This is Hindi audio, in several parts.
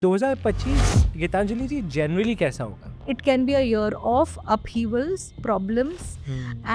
2025 गीतांजलि जी जनरली कैसा होगा? It can be a year of upheavals, problems,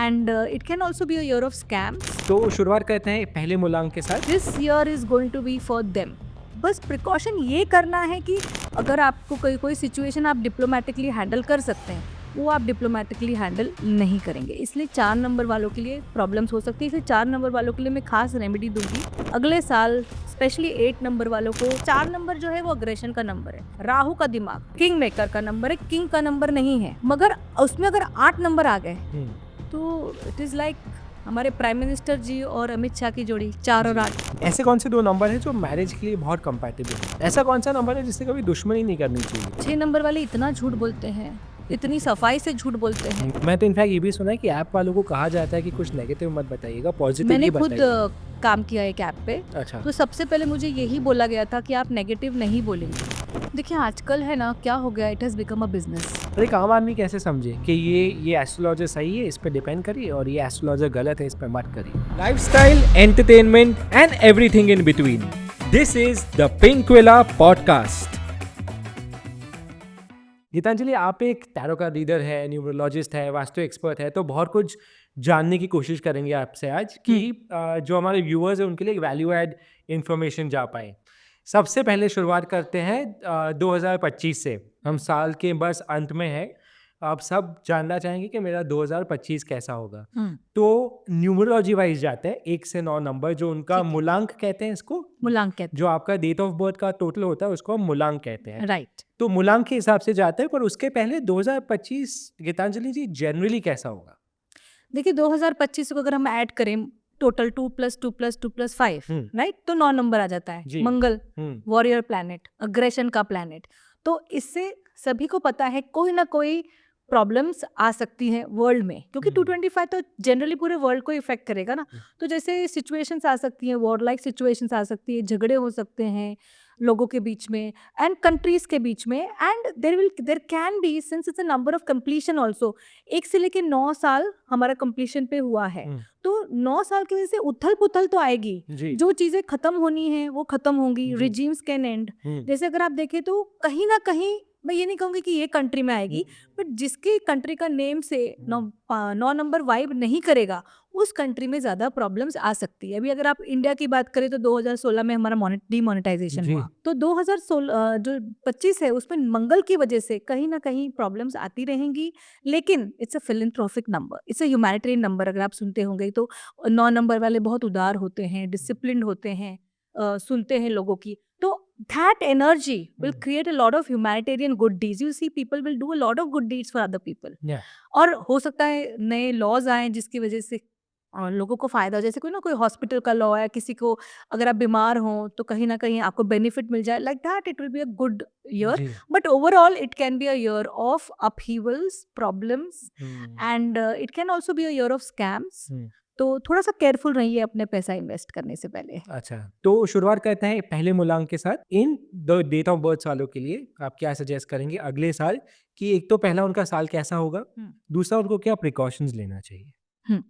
and it can also be a year of scams. तो शुरुआत करते हैं पहले मूलांक के साथ। This year is going to be for them. बस प्रिकॉशन ये करना है कि अगर आपको कोई सिचुएशन आप डिप्लोमेटिकली हैंडल कर सकते हैं, वो आप डिप्लोमेटिकली हैंडल नहीं करेंगे, इसलिए 4 नंबर वालों के लिए प्रॉब्लम्स हो सकती है। इसलिए 4 नंबर वालों के लिए मैं खास रेमेडी दूंगी अगले साल, स्पेशली 8 नंबर वालों को। 4 नंबर जो है वो अग्रेशन का नंबर है, राहु का दिमाग, किंग मेकर का नंबर है, किंग का नंबर नहीं है। मगर उसमें अगर 8 नंबर आ गए तो इट इज लाइक हमारे प्राइम मिनिस्टर जी और अमित शाह की जोड़ी, 4 और 8। ऐसे कौन से 2 नंबर हैं जो मैरिज के लिए बहुत कंपैटिबल है? ऐसा कौन सा नंबर है जिससे कभी दुश्मनी नहीं करनी चाहिए? 6 नंबर वाले इतना झूठ बोलते हैं, इतनी सफाई से झूठ बोलते हैं। मैं तो इनफैक्ट ये भी सुना है कि ऐप वालों को कहा जाता है कि कुछ नेगेटिव मत बताइएगा, पॉजिटिव मैंने ही खुद बताइए। काम किया एक ऐप पे, अच्छा। तो सबसे पहले मुझे यही बोला गया था कि आप नेगेटिव नहीं बोलेंगे। देखिए आजकल है ना, क्या हो गया, it has become a business. और एक आम आदमी कैसे समझे कि ये एस्ट्रोलॉजर सही है, इस पे डिपेंड करिए, और ये एस्ट्रोलॉजर गलत है, इस पे मत करिए। Lifestyle, entertainment and everything in between, this is the Pinkvilla podcast. Geetanjali, आप एक टैरो का रीडर है, न्यूमरोलॉजिस्ट है, वास्तु एक्सपर्ट है, तो बहुत कुछ जानने की कोशिश करेंगे आपसे आज कि जो हमारे व्यूअर्स हैं उनके लिए वैल्यू एड इंफॉर्मेशन जा पाए। सबसे पहले शुरुआत करते हैं 2025 से। हम साल के बस अंत में है, आप सब जानना चाहेंगे कि मेरा 2025 कैसा होगा। तो न्यूमरोलॉजी वाइज जाते हैं 1 से 9 नंबर, जो उनका मूलांक कहते हैं, इसको मूलांक कहते जो आपका डेट ऑफ बर्थ का टोटल होता है उसको हम मूलांक कहते हैं। हैं, राइट। तो मूलांक के हिसाब से जाते हैं, पर उसके पहले 2025 गीतांजलि जी जनरली कैसा होगा? देखिए 2025 को अगर हम ऐड करें, टोटल 2 + 2 + 2 + 5, राइट, तो 9 नंबर आ जाता है। जी। मंगल, वॉरियर प्लैनेट, अग्रेशन का प्लैनेट। तो इससे सभी को पता है कोई ना कोई प्रॉब्लम्स आ सकती हैं वर्ल्ड में, क्योंकि 225 तो जनरली पूरे वर्ल्ड को इफेक्ट करेगा ना। तो जैसे सिचुएशंस आ सकती हैं, वॉर लाइक सिचुएशंस आ सकती है, झगड़े हो सकते हैं लोगों के बीच में एंड कंट्रीज के बीच में, and there can be, since it's a number of completion also, 1 से लेके 9 साल हमारा कंप्लीशन पे हुआ है। तो 9 साल की वजह से उथल पुथल तो आएगी, जो चीजें खत्म होनी है वो खत्म होंगी, रिजीम्स कैन एंड। जैसे अगर आप देखें तो कहीं ना कहीं, मैं ये नहीं कहूंगी कि ये कंट्री में आएगी, बट जिसकी कंट्री का नेम से 9 नंबर वाइब नहीं करेगा, उस कंट्री में ज्यादा प्रॉब्लम्स आ सकती है। अभी अगर आप इंडिया की बात करें तो 2016 में हमारा डिमोनेटाइजेशन हुआ, तो 2016 जो 25 है उसमें मंगल की वजह से कहीं ना कहीं प्रॉब्लम्स आती रहेंगी। लेकिन it's a philanthropic number, it's a humanitarian number. अगर आप सुनते होंगे तो 9 नंबर वाले बहुत उदार होते हैं, डिसिप्लिन्ड होते हैं, सुनते हैं लोगों की। तो that energy will create a lot of humanitarian good deeds. You see, people will do a lot of good deeds for other people. और हो सकता है नए लॉज आए जिसकी वजह से लोगों को फायदा हो। जैसे कोई ना कोई हॉस्पिटल का लॉ है, किसी को अगर आप बीमार हो तो कहीं ना कहीं आपको बेनिफिट मिल जाए, like that it will be a good year. But overall it can be a year of upheavals, problems, and it can also be a year of scams. तो थोड़ा सा केयरफुल रहिए अपने पैसा इन्वेस्ट करने से पहले। अच्छा, तो शुरुआत करते हैं पहले मूलांक के साथ। In the date of birth वालों के लिए आप क्या सजेस्ट करेंगे अगले साल, कि एक तो पहला उनका साल कैसा होगा, दूसरा उनको क्या प्रिकॉशंस लेना चाहिए?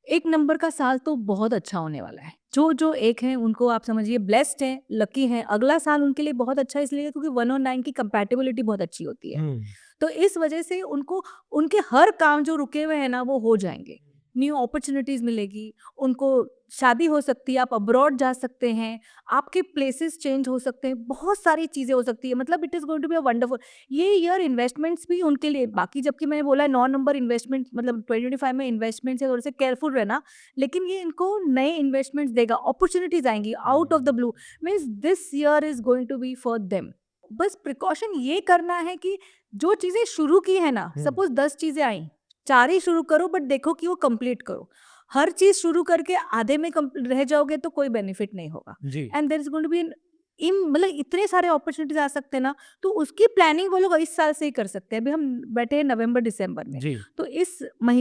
1 नंबर का साल तो बहुत अच्छा होने वाला है। जो 1 है उनको आप समझिए ब्लेस्ड हैं, लकी हैं। अगला साल उनके लिए बहुत अच्छा इसलिए क्योंकि 1 और 9 की कंपैटिबिलिटी बहुत अच्छी होती है। तो इस वजह से उनको उनके हर काम जो रुके हुए हैं ना वो हो जाएंगे, न्यू अपॉर्चुनिटीज मिलेगी उनको, शादी हो सकती है, आप अब्रॉड जा सकते हैं, आपके प्लेसेस चेंज हो सकते हैं, बहुत सारी चीजें हो सकती है। मतलब it is going to be a wonderful ये ईयर। इन्वेस्टमेंट्स भी उनके लिए, बाकी जबकि मैंने बोला है 9 नंबर इन्वेस्टमेंट, मतलब 2025 में इन्वेस्टमेंट से थोड़े से केयरफुल रहना, लेकिन ये इनको नए इन्वेस्टमेंट्स देगा, अपॉर्चुनिटीज आएंगी out of the blue. Means this year is going to be for them. बस प्रिकॉशन ये करना है कि जो चीजें शुरू की है ना, सपोज 10 चीजें आई, 4 ही शुरू करो, बट देखो कि वो कंप्लीट करो। हर चीज शुरू करके आधे में रह जाओगे तो कोई बेनिफिट नहीं होगा। And there is going to be मतलब इतने सारे अपॉर्चुनिटीज आ सकते हैं ना, तो उसकी प्लानिंग वो लोग इस साल से ही कर सकते हैं। अभी हम बैठे हैं नवंबर दिसंबर में, तो इस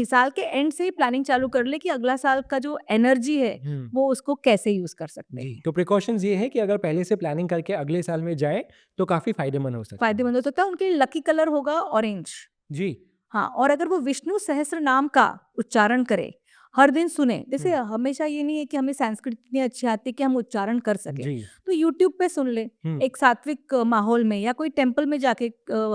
साल के एंड से ही प्लानिंग चालू कर ले कि अगला साल का जो एनर्जी है वो उसको कैसे यूज कर सकते हैं। तो प्रिकॉशंस ये है कि अगर पहले से प्लानिंग करके अगले साल में जाए तो काफी फायदेमंद हो सकता है। फायदेमंद हो सकता है। उनके लकी कलर होगा ऑरेंज। जी हाँ, और अगर वो विष्णु सहस्त्र नाम का उच्चारण करे हर दिन सुने। जैसे हमेशा ये नहीं है कि हमें संस्कृत इतनी अच्छी आती है कि हम उच्चारण कर सकें, जी। तो यूट्यूब पे सुन ले, एक सात्विक माहौल में या कोई टेम्पल में जाके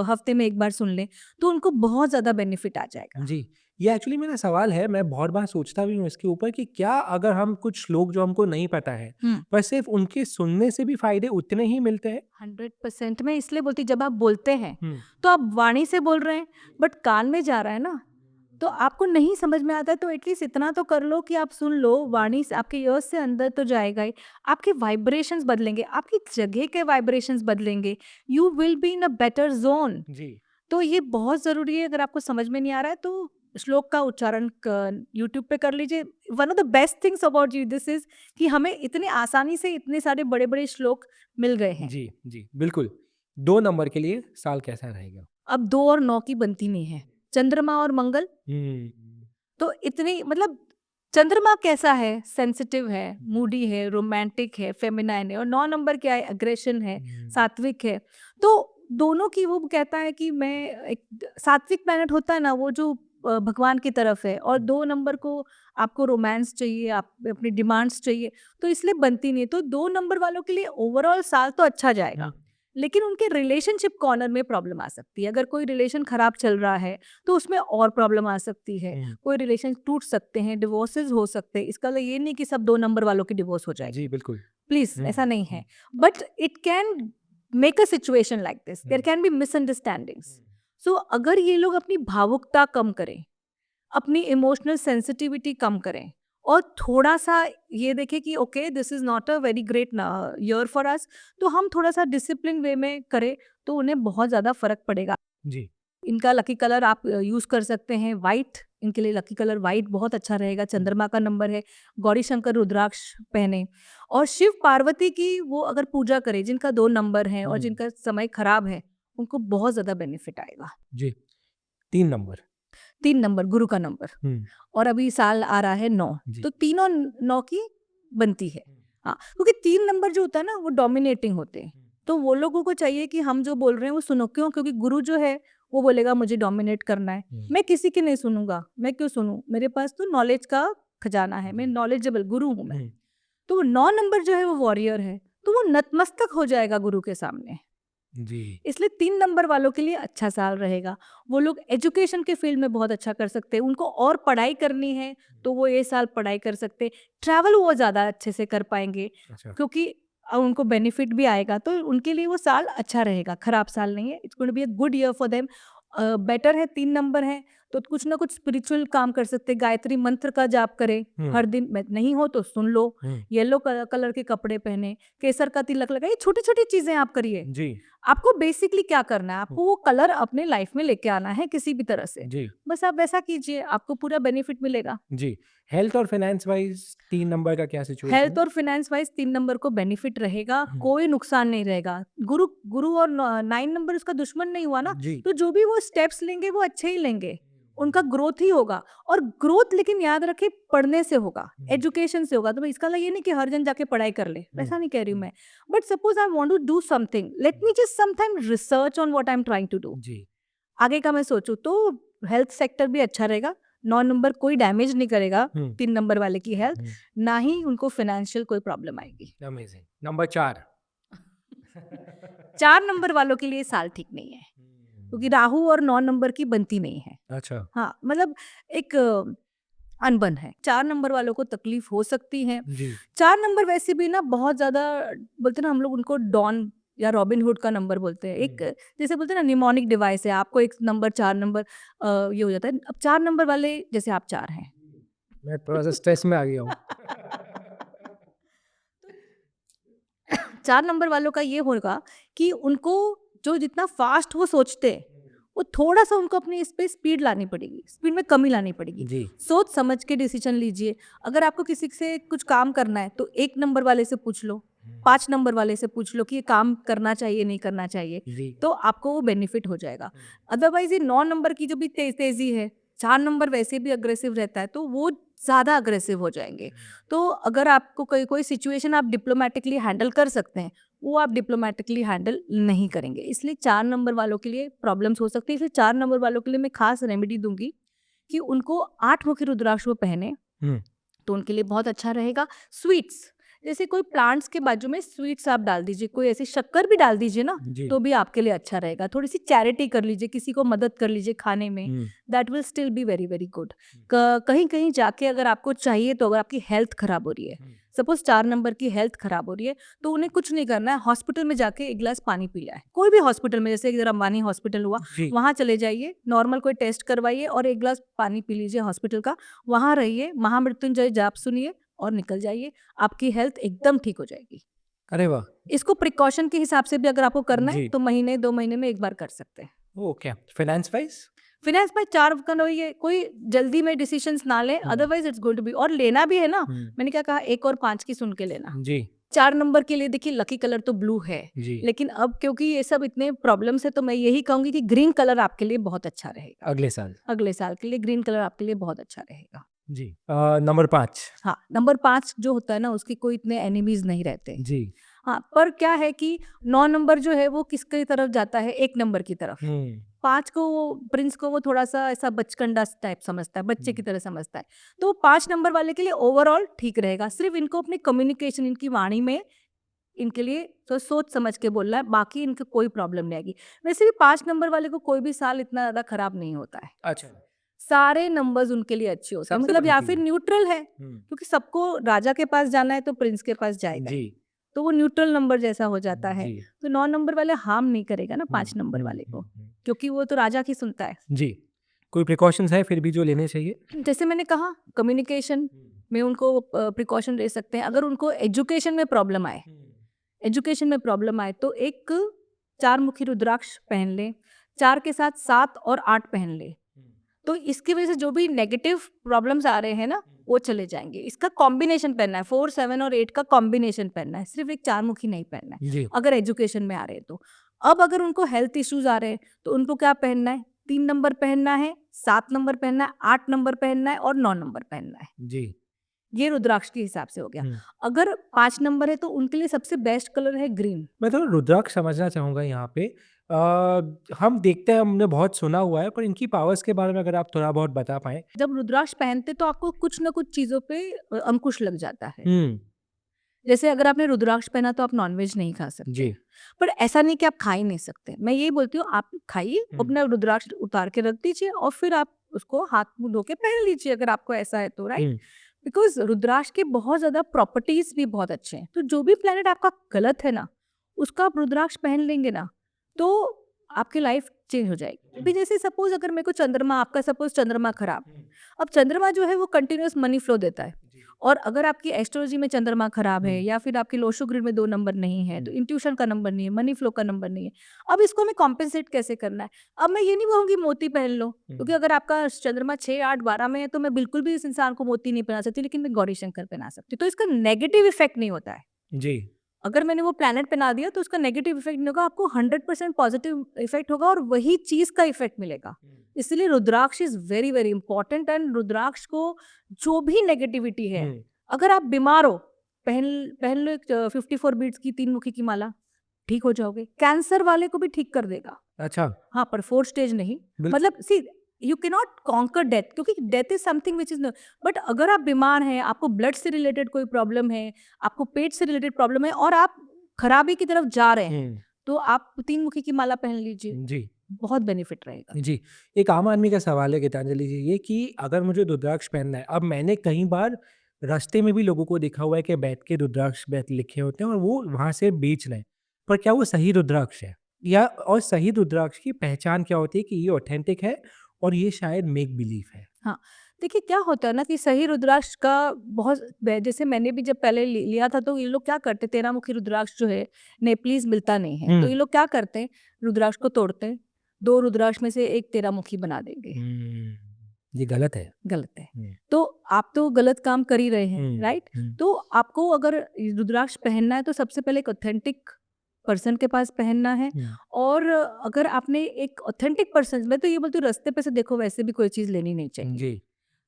हफ्ते में एक बार सुन ले, तो उनको बहुत ज़्यादा बेनिफिट आ जाएगा। जी, ये एक्चुअली मेरा सवाल है, मैं बहुत बार सोचता भी हूँ इसके ऊपर कि क्या अगर हम कुछ श्लोक जो हमको नहीं पता है, पर सिर्फ़ उनके सुनने से भी फ़ायदे उतने ही मिलते हैं? 100% मैं इसलिए बोलती, जब आप बोलते हैं हुँ, तो आप वाणी से बोल रहे हैं, बट कान में जा रहा है ना, तो आपको नहीं समझ में आता है, तो एटलीस्ट इतना तो कर लो कि आप सुन लो, वाणी से आपके ईयर्स से अंदर तो जाएगा ही। आपके वाइब्रेशंस बदलेंगे, आपकी जगह के वाइब्रेशंस बदलेंगे, you will be in a better zone. जी। तो ये बहुत ज़रूरी है। अगर आपको समझ में नहीं आ रहा है तो श्लोक का उच्चारण यूट्यूब पे कर लीजिए। One of the best things about you this is कि हमें इतने आसानी से इतने सारे बड़े बड़े श्लोक मिल गए हैं। जी, जी, बिल्कुल। 2 नंबर के लिए साल कैसा रहेगा? अब 2 और 9 की बनती नहीं है। चंद्रमा और मंगल, हुँ, तो इतनी मतलब चंद्रमा कैसा है? सेंसिटिव है, मूडी है, रोमांटिक है, फेमिनाइन है, और 9 नंबर क्या है? अग्रेशन है, सात्विक है। तो दोनों की वो कहता है कि मैं एक सात्विक प्लैनेट होता है ना, वो जो भगवान की तरफ है, और 2 नंबर को आपको रोमांस चाहिए, आप अपनी डिमांड्स चाहिए, तो इसलिए बनती नहीं है। तो 2 नंबर वालों के लिए ओवरऑल साल तो अच्छा जाएगा, लेकिन उनके रिलेशनशिप कॉर्नर में प्रॉब्लम आ सकती है। अगर कोई रिलेशन खराब चल रहा है, तो उसमें और प्रॉब्लम आ सकती है। हुँ, कोई रिलेशन टूट सकते हैं, डिवोर्सेस हो सकते हैं। इसका मतलब ये नहीं कि सब 2 नंबर वालों की डिवोर्स हो जाएगी। जी, बिल्कुल। प्लीज़, हुँ, ऐसा नहीं है। But it can make a situation like this. There can be misunderstandings. So अगर ये लोग अपनी भावुकता कम करें, अपनी इमोशनल सेंसिटिविटी कम करें, और थोड़ा-सा ये देखें कि okay this is not a very great year for us, तो हम थोड़ा-सा डिसिप्लिन वे में करें, तो उन्हें बहुत ज़्यादा फ़र्क पड़ेगा। जी, इनका लकी कलर आप यूज़ कर सकते हैं व्हाइट। इनके लिए लकी कलर व्हाइट बहुत अच्छा रहेगा। चंद्रमा का नंबर है। गौरी शंकर रुद्राक्ष पहने, और शिव पार्वती की वो अगर पूजा करें, जिनका 2 नंबर हैं और हुँ, जिनका समय खराब है, उनको बहुत ज़्यादा बेनिफिट आएगा। जी, 3 नंबर। 3 नंबर गुरु का नंबर, हुँ, और अभी साल आ रहा है 9, जी। तो 3 और 9 की बनती है। हाँ, क्योंकि 3 नंबर जो होता है ना, वो डोमिनेटिंग होते हैं। तो वो लोगों को चाहिए कि हम जो बोल रहे हैं वो सुनो। क्यों? क्योंकि गुरु जो है वो बोलेगा मुझे डोमिनेट करना है। हुँ, मैं किसी की नहीं सुनूँगा, मैं क्यों सुनूँ? मेरे पास तो नॉलेज का खजाना है, मैं नॉलेजेबल गुरु हूँ मैं। हुँ, तो 9 नंबर जो है वो वॉरियर है, तो वो नतमस्तक हो जाएगा गुरु के सामने। जी, इसलिए 3 नंबर वालों के लिए अच्छा साल रहेगा। वो लोग एजुकेशन के फील्ड में बहुत अच्छा कर सकते हैं। उनको और पढ़ाई करनी है, तो वो ये साल पढ़ाई कर सकते हैं। ट्रैवल वो ज़्यादा अच्छे से कर पाएँगे, अच्छा, क्योंकि उनको बेनिफिट भी आएगा, तो उनके लिए वो साल अच्छा रहेगा, खराब साल नहीं है। It's going to be a good year for them. Better है, 3 नंबर है, तो कुछ ना कुछ स्पिरिचुअल काम कर सकते हैं। गायत्री मंत्र का जाप करें हुँ, हर दिन। नहीं हो तो सुन लो। हुँ, येलो कलर के कपड़े पहने, केसर का तिलक लगाइए। छोटी-छोटी चीज़ें आप करिए। जी, आपको बेसिकली क्या करना है? हुँ, आपको वो कलर अपने लाइफ में लेके आना है किसी भी तरह से। जी, बस आप वैसा कीजिए, आपको पूरा बेनिफिट मिलेगा। जी। हेल्थ और फाइनेंस वाइज़ 3 नंबर का क्या सिचुएशन हेल्थ है? और फाइनेंस वाइज़ 3 नंबर को बेनिफिट रहेगा, हुँ, कोई नुकसान नहीं रहेगा। गुरु गुरु और 9 नंबर उसका दुश्मन नहीं हुआ ना, जी, तो जो भी वो स्टेप्स लेंगे वो अच्छे ही लेंगे। उनका ग्रोथ ही होगा, और ग्रोथ लेकिन याद रखें पढ़ने से होगा, हुँ, एजुकेशन से होगा। तो मैं इसका मतलब ये नहीं कि हर जन जाके पढ़ाई कर ले, हुँ, वैसा नहीं कह रही हूँ मैं। But suppose I want to do something, let me just some time research on what I am trying to do. जी, आगे का मैं सोचूँ तो हेल्थ सेक्टर भी अच्छा रहेगा। 9 नंबर कोई डैमेज नहीं करेगा हुँ, 3 नंबर वाले की हेल्थ, हुँ, ना ही उनको फाइनेंशियल कोई प्रॉब्लम आएगी। अमेज़िंग। नंबर 4 4 नंबर वालों के लिए साल ठीक नहीं है, क्योंकि राहु और 9 नंबर की बनती नहीं है। अच्छा, हाँ, मतलब एक अनबन है। 4 नंबर वालों को तकलीफ हो सकती है। जी, 4 नंबर वैसे भी ना बहुत ज़्यादा, बोलते हैं ना हम लोग उनको डॉन या रॉबिन हुड का नंबर बोलते हैं। एक जैसे बोलते हैं ना निमोनिक डिवाइस है, आपको एक नंबर 4 नंबर ये हो जाता है। अब 4 नंबर वाले, जैसे आप 4 हैं। मैं थोड़ा-सा स्ट्रेस में आ गया हूँ। 4 नंबर वालों का ये होगा कि उनको जो जितना फ़ास्ट वो सोचते हैं, वो थोड़ा-सा उनको अपनी इस पे स्पीड लानी पड़ेगी, स्पीड में कमी लानी पड़ेगी। जी, सोच समझ के डिसीज़न लीजिए। अगर आपको किसी से कुछ काम करना है, तो 1 नंबर वाले से पूछ लो, 5 नंबर वाले से पूछ लो कि ये काम करना चाहिए, नहीं करना चाहिए, जी, तो आपको वो बेनिफिट हो जाएगा। अदरवाइज़ ये 9 नंबर की जो भी तेज़ी है, 4 नंबर वैसे भी अग्रेसिव रहता है, तो वो ज़्यादा अग्रेसिव हो जाएँगे। तो अगर आपको कोई कोई सिचुएशन आप डिप्लोमैटिकली हैंडल कर सकते हैं, वो आप डिप्लोमैटिकली हैंडल नहीं करेंगे। इसलिए 4 नंबर वालों के लिए प्रॉब्लम्स हो सकती है। इसलिए 4 नंबर वालों के लिए मैं खास रेमेडी दूँगी कि उनको 8 मुखी रुद्राक्ष वो पहने, हम्म, तो उनके लिए बहुत अच्छा रहेगा। स्वीट्स, जैसे कोई प्लांट्स के बाजू में स्वीट्स आप डाल दीजिए, कोई ऐसी शक्कर भी डाल दीजिए ना, जी। तो भी आपके लिए अच्छा रहेगा। थोड़ी सी चैरिटी कर लीजिए, किसी को मदद कर लीजिए खाने में, hmm, that will still be very very good. कहीं कहीं जाके अगर आपको चाहिए, तो अगर आपकी हेल्थ खराब हो रही है, सपोज 4 नंबर की हेल्थ खराब हो रही है, तो उन्हें कुछ नहीं करना है, हॉस्पिटल में जाके एक गिलास पानी पी लिया है। कोई भी हॉस्पिटल में, जैसे इधर अंबानी हॉस्पिटल हुआ, जी। वहाँ चले जाइए, नॉर्मल कोई टेस्ट करवाइए और एक गिलास पानी पी लीजिए हॉस्पिटल का, वहाँ रहिए, महामृत्युंजय जाप सुनिए और निकल जाइए, आपकी हेल्थ एकदम ठीक हो जाएगी। अरे वाह। इसको प्रिकॉशन के हिसाब से भी अगर आपको करना है, जी। तो महीने 2 महीने में एक बार कर सकते हैं। ओके। Finance wise? फिनेंस में 4 का ये कोई जल्दी में डिसीजंस ना लें, otherwise it's going to be, और लेना भी है ना, मैंने क्या कहा, 1 और 5 की सुन के लेना। जी। 4 नंबर के लिए देखिए लकी कलर तो ब्लू है, जी। लेकिन अब क्योंकि ये सब इतने प्रॉब्लम्स है, तो मैं यही कहूंगी कि ग्रीन कलर आपके लिए बहुत अच्छा रहेगा। अगले साल। अगले साल के लिए ग्रीन कलर आपके लिए बहुत अच्छा रहेगा। जी। नंबर 5। हाँ, नंबर 5 जो होता है ना, उसकी कोई इतने एनिमीज नहीं रहते। जी। हाँ, पर क्या है कि 9 नंबर जो है वो किसकी तरफ जाता है, 1 नंबर की तरफ। 5 को वो प्रिंस को वो थोड़ा-सा ऐसा बचकंडा टाइप समझता है, बच्चे की तरह समझता है। तो 5 नंबर वाले के लिए ओवरऑल ठीक रहेगा। सिर्फ़ इनको अपनी कम्युनिकेशन, इनकी वाणी में इनके लिए तो सोच समझ के बोलना है, बाकी इनको कोई प्रॉब्लम नहीं आएगी। वैसे भी 5 नंबर वाले को कोई भी साल इतना ज़्यादा खराब नहीं होता है। अच्छा। सारे नंबर्स उनके लिए अच्छे होते हैं, सबसे मतलब या बढ़िया। फिर न्यूट्रल है, क्योंकि सबको राजा के पास जाना है तो प्रिंस के पास जाएगा ही। जी। तो वो न्यूट्रल नंबर जैसा हो जाता है। जी। तो 9 नंबर वाले हार्म नहीं करेगा ना 5 नंबर वाले को, क्योंकि वो तो राजा की सुनता है। जी। कोई प्रिकॉशंस है फिर भी जो लेने चाहिए? जैसे मैंने कहा, कम्युनिकेशन में उनको प्रिकॉशन ले सकते हैं। अगर उनको एजुकेशन में प्रॉब्लम आए तो एक 4 मुखी रुद्राक्ष पहन लें, 4 के साथ 7 और 8 पहन लें। तो इसकी वजह से जो भी नेगेटिव प्रॉब्लम्स आ रहे हैं ना, वो चले जाएंगे। इसका कॉम्बिनेशन पहनना है, 4, 7 और 8 का कॉम्बिनेशन पहनना है, सिर्फ एक 4 मुखी नहीं पहनना है, जी। अगर एजुकेशन में आ रहे हैं तो। अब अगर उनको हेल्थ इश्यूज आ रहे हैं, तो उनको क्या पहनना है, 3 नंबर पहनना है, 7 नंबर पहनना है, 8 नंबर पहनना है और 9 नंबर पहनना है। जी। ये रुद्राक्ष के हिसाब से हो गया। अगर 5 नंबर है, तो उनके लिए सबसे बेस्ट कलर है ग्रीन। मैं थोड़ा रुद्राक्ष समझना चाहूँगा यहाँ पे। हम देखते हैं, हमने बहुत सुना हुआ है, पर इनकी पावर्स के बारे में अगर आप थोड़ा बहुत बता पाएँ। जब रुद्राक्ष पहनते तो आपको कुछ ना कुछ चीजों पे अंकुश लग जाता है। हुँ। जैसे अगर आपने रुद्राक्ष पहना तो आप नॉनवेज नहीं खा सकते, जी। पर ऐसा नहीं कि आप खा ही नहीं सकते। मैं यही बोलती हूँ, आप खाइए, अपना रुद्राक्ष उतार के रख दीजिए और फिर आप उसको हाथ मुंह धो के पहन लीजिए, अगर आपको ऐसा है तो, राइट? बिकॉज रुद्राक्ष के बहुत ज्यादा प्रॉपर्टीज भी बहुत अच्छे हैं। तो जो भी प्लेनेट आपका गलत है ना, उसका आप रुद्राक्ष पहन लेंगे ना, तो आपकी लाइफ चेंज हो जाएगी। अभी जैसे सपोज अगर मेरे को चंद्रमा, आपका सपोज चंद्रमा खराब, अब चंद्रमा जो है वो कंटिन्यूअस मनी फ्लो देता है, और अगर आपकी एस्ट्रोलॉजी में चंद्रमा खराब है, या फिर आपकी लोशो ग्रिड में 2 नंबर नहीं है, तो इंट्यूशन का नंबर नहीं है, मनी फ्लो का नंबर नहीं है। अब इसको हमें कॉम्पेंसेट कैसे करना है? अब मैं ये नहीं कहूँगी मोती पहन लो, क्योंकि अगर आपका चंद्रमा 6, 8, 12 में है, तो मैं बिल्कुल भी इस इंसान को मोती नहीं पहना सकती, लेकिन मैं गौरी शंकर पहना सकती हूँ। तो इसका नेगेटिव इफेक्ट नहीं होता है। जी। अगर मैंने वो प्लैनेट पहना दिया, तो उसका नेगेटिव इफेक्ट नहीं होगा, आपको 100% पॉजिटिव इफेक्ट होगा, और वही चीज का इफेक्ट मिलेगा। इसलिए rudraksha is very very important. And rudraksha को जो भी नेगेटिविटी है, अगर आप बीमार हो, पहन पहन लो एक 54 बीट्स की 3 मुखी की माला, ठीक हो जाओगे। कैंसर वाले को भी ठीक कर देगा। अच्छा। हाँ, पर 4 स्टेज नहीं। मतलब see, you can not conquer death, क्योंकि death is something which is no, but अगर आप बीमार हैं, आपको ब्लड से रिलेटेड कोई प्रॉब्लम है, आपको पेट से रिलेटेड प्रॉब्लम है, और आप खराबी की तरफ जा रहे हैं, तो आप 3 मुखी की माला पहन लीजिए, जी। बहुत बेनिफिट रहेगा। जी। एक आम आदमी का सवाल है गीतांजलि जी, ये कि अगर मुझे रुद्राक्ष पहनना है, अब मैंने कई बार रास्ते में भी लोगों को देखा हुआ है कि बैठ के रुद्राक्ष बैठ लिखे होते हैं और वो वहाँ से बेच रहे हैं, पर क्या वो सही रुद्राक्ष है? या और सही रुद्राक्ष की पहचान क्या होती है कि ये ऑथेंटिक है और ये शायद मेक बिलीव है? हाँ, देखिए क्या होता है ना कि सही रुद्राक्ष का बहुत जैसे मैंने भी जब पहले लिया था, तो ये लोग क्या करते, 13 मुखी रुद्राक्ष जो है नेपलीज मिलता नहीं है, तो ये लोग क्या करते हैं, रुद्राक्ष को तोड़ते हैं, 2 रुद्राक्ष में से एक 13 मुखी बना देंगे। ये गलत है। गलत है। तो आप तो गलत काम कर ही रहे हैं, राइट? तो आपको अगर रुद्राक्ष पहनना है, तो सबसे पहले एक ऑथेंटिक पर्सन के पास पहनना है। और अगर आपने एक ऑथेंटिक पर्सन, मैं तो ये बोलती हूँ, रास्ते पे से देखो वैसे भी कोई चीज लेनी नहीं चाहिए जी।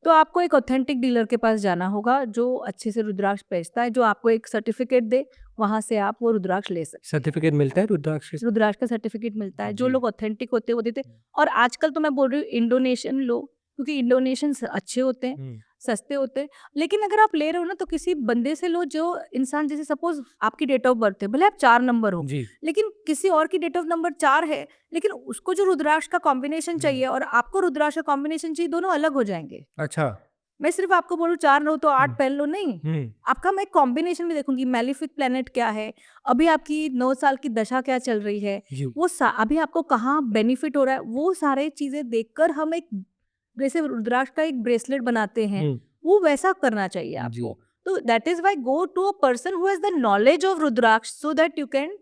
तो आपको एक ऑथेंटिक डीलर के पास जाना होगा, जो अच्छे से रुद्राक्ष बेचता है, जो आपको एक सर्टिफिकेट दे, वहां से आप वो रुद्राक्ष ले सकते हैं। सर्टिफिकेट मिलता है रुद्राक्ष के? रुद्राक्ष का सर्टिफिकेट मिलता है, जो जी। लोग ऑथेंटिक होते हैं वो देते हैं। और आजकल तो मैं बोल रही हूँ इंडोनेशियन लो, क्योंकि इंडोनेशियंस अच्छे होते हैं, सस्ते होते हैं। लेकिन अगर आप ले रहे हो ना तो किसी बंदे से लो जो इंसान, जैसे सपोज आपकी डेट ऑफ बर्थ है, भले आप 4 नंबर हो, जी। लेकिन किसी और की डेट ऑफ नंबर 4 है, लेकिन उसको जो रुद्राक्ष का कॉम्बिनेशन चाहिए और आपको रुद्राक्ष का कॉम्बिनेशन चाहिए, दोनों अलग हो जाएंगे। अच्छा। मैं सिर्फ आपको बोलूँ 4 लो तो 8 हुँ, पहन लो, नहीं। हुँ, आपका मैं कॉम्बिनेशन भी देखूंगी, मेलिफिक प्लेनेट क्या है, अभी आपकी 9 साल की दशा क्या चल रही है, जी, वो अभी आपको कहाँ बेनिफिट हो रहा है, वो सारे चीजें देखकर हम एक, जैसे रुद्राक्ष का एक ब्रेसलेट बनाते हैं, हुँ, वो वैसा करना चाहिए जी। आपको। तो that is why go to a person who has the knowledge of rudraksha so that you can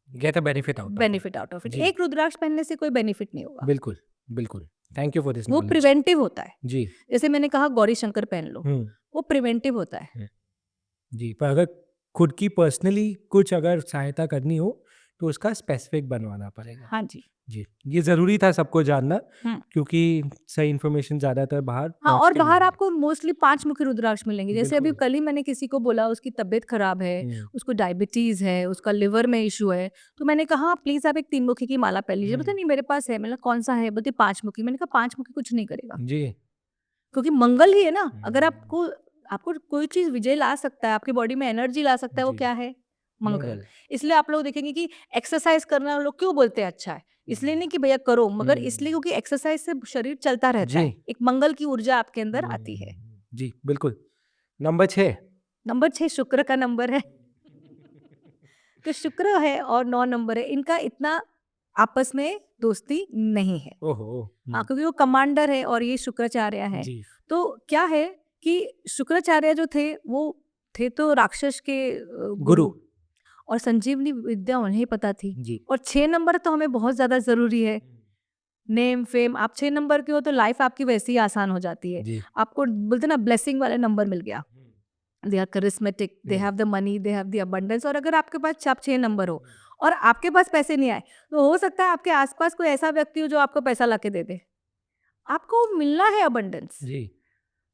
get a benefit out of it. Benefit out of it. जी, एक रुद्राक्ष पहनने से कोई बेनिफिट नहीं होगा, बिल्कुल, बिल्कुल। थैंक यू फॉर दिस वो नॉलेज। प्रिवेंटिव होता है। जी, जैसे मैंने कहा गौरी शंकर पहन लो, हुँ, वो प्रिवेंटिव होता है। हुँ। जी, पर अगर खुद की पर्सनली कुछ अगर सहायता करनी हो, तो उसका स्पेसिफिक बनवाना पड़ेगा। हाँ जी। जी, ये ज़रूरी था सबको जानना, हम्म। क्योंकि सही इन्फॉर्मेशन ज़्यादातर बाहर हाँ, और पहुँचती बाहर नहीं है। आपको मोस्टली 5 मुखी रुद्राक्ष मिलेंगे। जैसे अभी बिल्कुल। कल ही मैंने किसी को बोला, उसकी तबीयत खराब है, हुँ, उसको डायबिटीज़ है, उसका लिवर में इश्यू है, तो मैंने कहा प्लीज़ आप एक 3 मुखी की माला पहन लीजिए। बोलते हुँ, नहीं मेरे पास है। मैंने कहा कौन-सा है? बोलते 5 मुखी। मैंने कहा 5 मुखी कुछ नहीं करेगा, जी। क्योंकि मंगल ही है ना। अगर हुँ, आपको आपको कोई चीज़ विजय ला सकता है, आपकी बॉडी में एनर्जी ला सकता है, वो जी, क्या है? मंगल। मंगल। इसलिए आप लोग देखेंगे कि एक्सरसाइज़ करना लोग क्यों बोलते हैं अच्छा है? इसलिए नहीं कि भैया करो, मगर इसलिए हुँ, क्योंकि एक्सरसाइज़ से शरीर चलता रहता जी। है। एक मंगल की ऊर्जा आपके अंदर आती है। जी, बिल्कुल। नंबर 6। नंबर 6 शुक्र का नंबर है। तो शुक्र है और 9 नंबर है, इनका इतना आपस में दोस्ती नहीं है। ओहो! हाँ, हुँ, क्योंकि वो कमांडर है और ये शुक्राचार्य है। जी, तो क्या है कि शुक्राचार्य जो थे, वो थे तो राक्षस के गुरु। गुरु, और संजीवनी विद्या उन्हें पता थी। जी। और 6 नंबर तो हमें बहुत ज़्यादा ज़रूरी है। नेम, फेम, आप 6 नंबर के हो तो लाइफ़ आपकी वैसे ही आसान हो जाती है। जी। आपको बोलते हैं ना ब्लेसिंग वाला नंबर मिल गया। They are charismatic, they hmm, have the money, they have the abundance. और अगर आपके पास आप 6 नंबर हो और आपके पास पैसे नहीं आए, तो हो सकता है आपके आसपास कोई ऐसा व्यक्ति हो जो आपको पैसा लाके दे दे। आपको मिलना है अबंडेंस। जी।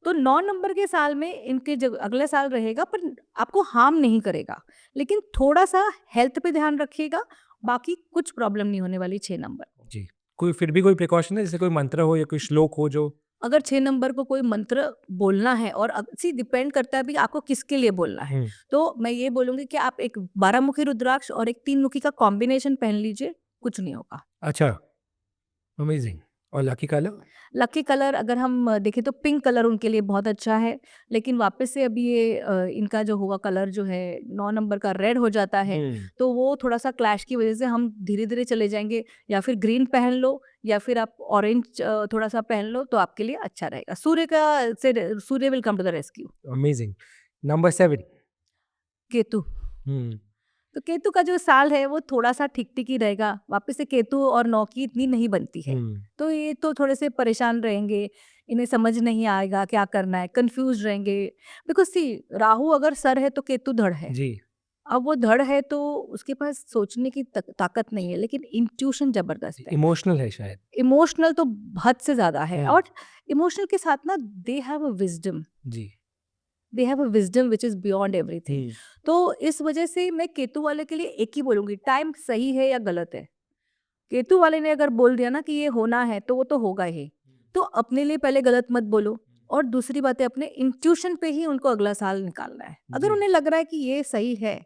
तो 9 नंबर के साल में इनके जब अगले साल रहेगा, पर आपको हार्म नहीं करेगा, लेकिन थोड़ा-सा हेल्थ पे ध्यान रखिएगा, बाकी कुछ प्रॉब्लम नहीं होने वाली 6 नंबर को। जी। कोई फिर भी कोई प्रिकॉशन है, जैसे कोई मंत्र हो या कोई श्लोक हो जो अगर 6 नंबर को कोई मंत्र बोलना है, और सी डिपेंड करता है भी आपको किसके लिए बोलना है। हुँ, तो मैं ये बोलूँगी कि आप एक 12 मुखी रुद्राक्ष और एक 3 मुखी का कॉम्बिनेशन पहन लीजिए, कुछ नहीं होगा। अच्छा, अमेज़िंग। और लकी कलर? लकी कलर अगर हम देखें तो पिंक कलर उनके लिए बहुत अच्छा है, लेकिन वापस से अभी ये इनका जो होगा कलर जो है 9 नंबर का रेड हो जाता है, हुँ, तो वो थोड़ा-सा क्लैश की वज़ह से हम धीरे-धीरे चले जाएँगे। या फिर ग्रीन पहन लो, या फिर आप ऑरेंज थोड़ा-सा पहन लो, तो आपके लिए अच्छा रहेगा। Surya will come to the rescue. Amazing. Number 7। Ketu. हुँ, तो केतु का जो साल है वो थोड़ा-सा ठीक-ठीक ही रहेगा। वापस से केतु और 9 की इतनी नहीं बनती है। हुँ, तो ये तो थोड़े से परेशान रहेंगे, इन्हें समझ नहीं आएगा क्या करना है, कन्फ्यूज़ रहेंगे। बिकॉज़ सी राहु अगर सर है तो केतु धड़ है। जी। अब वो धड़ है तो उसके पास सोचने की ताकत नहीं है, लेकिन इंट्यूशन ज़बरदस्त है। इमोशनल है शायद। इमोशनल तो हद से ज़्यादा है, हुँ, और इमोशनल के साथ ना दे हैव अ विज़डम। जी। They have a wisdom which is beyond everything. हुँ, तो इस वजह से मैं केतु वाले के लिए एक ही बोलूँगी, टाइम सही है या गलत है। केतु वाले ने अगर बोल दिया ना कि ये होना है, तो वो तो होगा ही। तो अपने लिए पहले गलत मत बोलो, और दूसरी बात है अपने इंट्यूशन पे ही उनको अगला साल निकालना है। अगर जी। उन्हें लग रहा है कि ये सही है,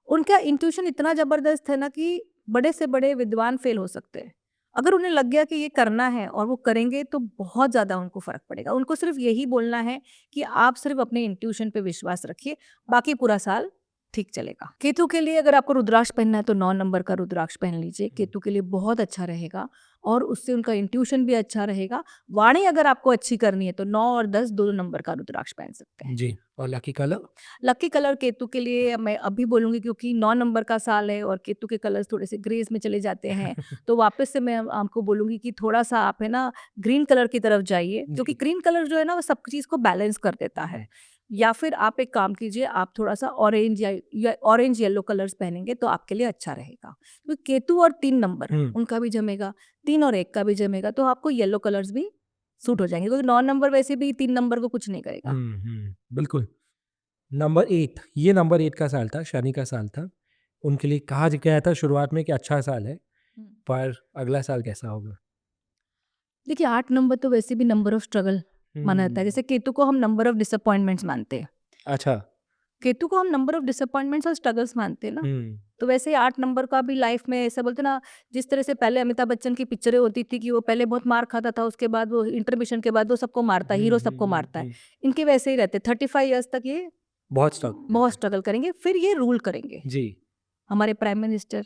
उनका इंट्यूशन इतना ज़बरदस्त है ना कि बड़े से बड़े विद्वान फेल हो सकते हैं। अगर उन्हें लग गया कि ये करना है और वो करेंगे, तो बहुत ज़्यादा उनको फ़र्क पड़ेगा। उनको सिर्फ़ यही बोलना है कि आप सिर्फ़ अपने इंट्यूशन पे विश्वास रखिए, बाकी पूरा साल ठीक चलेगा। केतु के लिए अगर आपको रुद्राक्ष पहनना है तो 9 नंबर का रुद्राक्ष पहन लीजिए, केतु के लिए बहुत अच्छा रहेगा, और उससे उनका इंट्यूशन भी अच्छा रहेगा। वाणी अगर आपको अच्छी करनी है तो 9 और 10 दोनों नंबर का रुद्राक्ष पहन सकते हैं। जी, और lucky colour? Lucky colour Ketu के लिए मैं अभी बोलूँगी, क्योंकि 9 नंबर का साल है और केतु के कलर्स थोड़े से ग्रेस में चले जाते हैं, तो वापस से मैं आपको बोलूँगी कि थोड़ा-सा आप है ना ग्रीन कलर की तरफ जाइए, क्योंकि जी। ग्रीन कलर जो है ना वो सब चीज़ को बैलेंस कर देता है। हुँ, या फिर आप एक काम कीजिए, आप थोड़ा-सा ऑरेंज या ऑरेंज येलो कलर्स पहनेंगे तो आपके लिए अच्छा रहेगा। तो केतु और 3 नंबर हुँ, उनका भी जमेगा, 3 और 1 का भी जमेगा, तो आपको येलो कलर्स भी सूट हो जाएँगे, क्योंकि 9 नंबर वैसे भी 3 नंबर को कुछ नहीं करेगा। हुँ, बिल्कुल। नंबर 8, ये नंबर 8 का साल था, शनि का साल था। उनके लिए कहा गया था शुरुआत में कि अच्छा साल है, पर अगला साल कैसा होगा? देखिए 8 नंबर तो वैसे भी नंबर ऑफ स्ट्रगल माना जाता है। जैसे केतु को हम नंबर ऑफ डिसअपॉइंटमेंट्स मानते हैं, अच्छा। केतु को हम नंबर ऑफ डिसअपॉइंटमेंट्स और स्ट्रगल्स मानते हैं ना। तो वैसे ही 8 नंबर का भी लाइफ में ऐसा बोलते हैं ना, जिस तरह से पहले अमिताभ बच्चन की पिक्चरें होती थी कि वो पहले बहुत मार खाता था, उसके बाद वो इंटरमिशन के बाद वो सबको मारता है, हीरो सबको मारता है। इनके वैसे ही रहते 35 ईयर्स तक ये बहुत स्टॉक। बहुत स्ट्रगल करेंगे, फिर ये रूल करेंगे। जी। हमारे प्राइम मिनिस्टर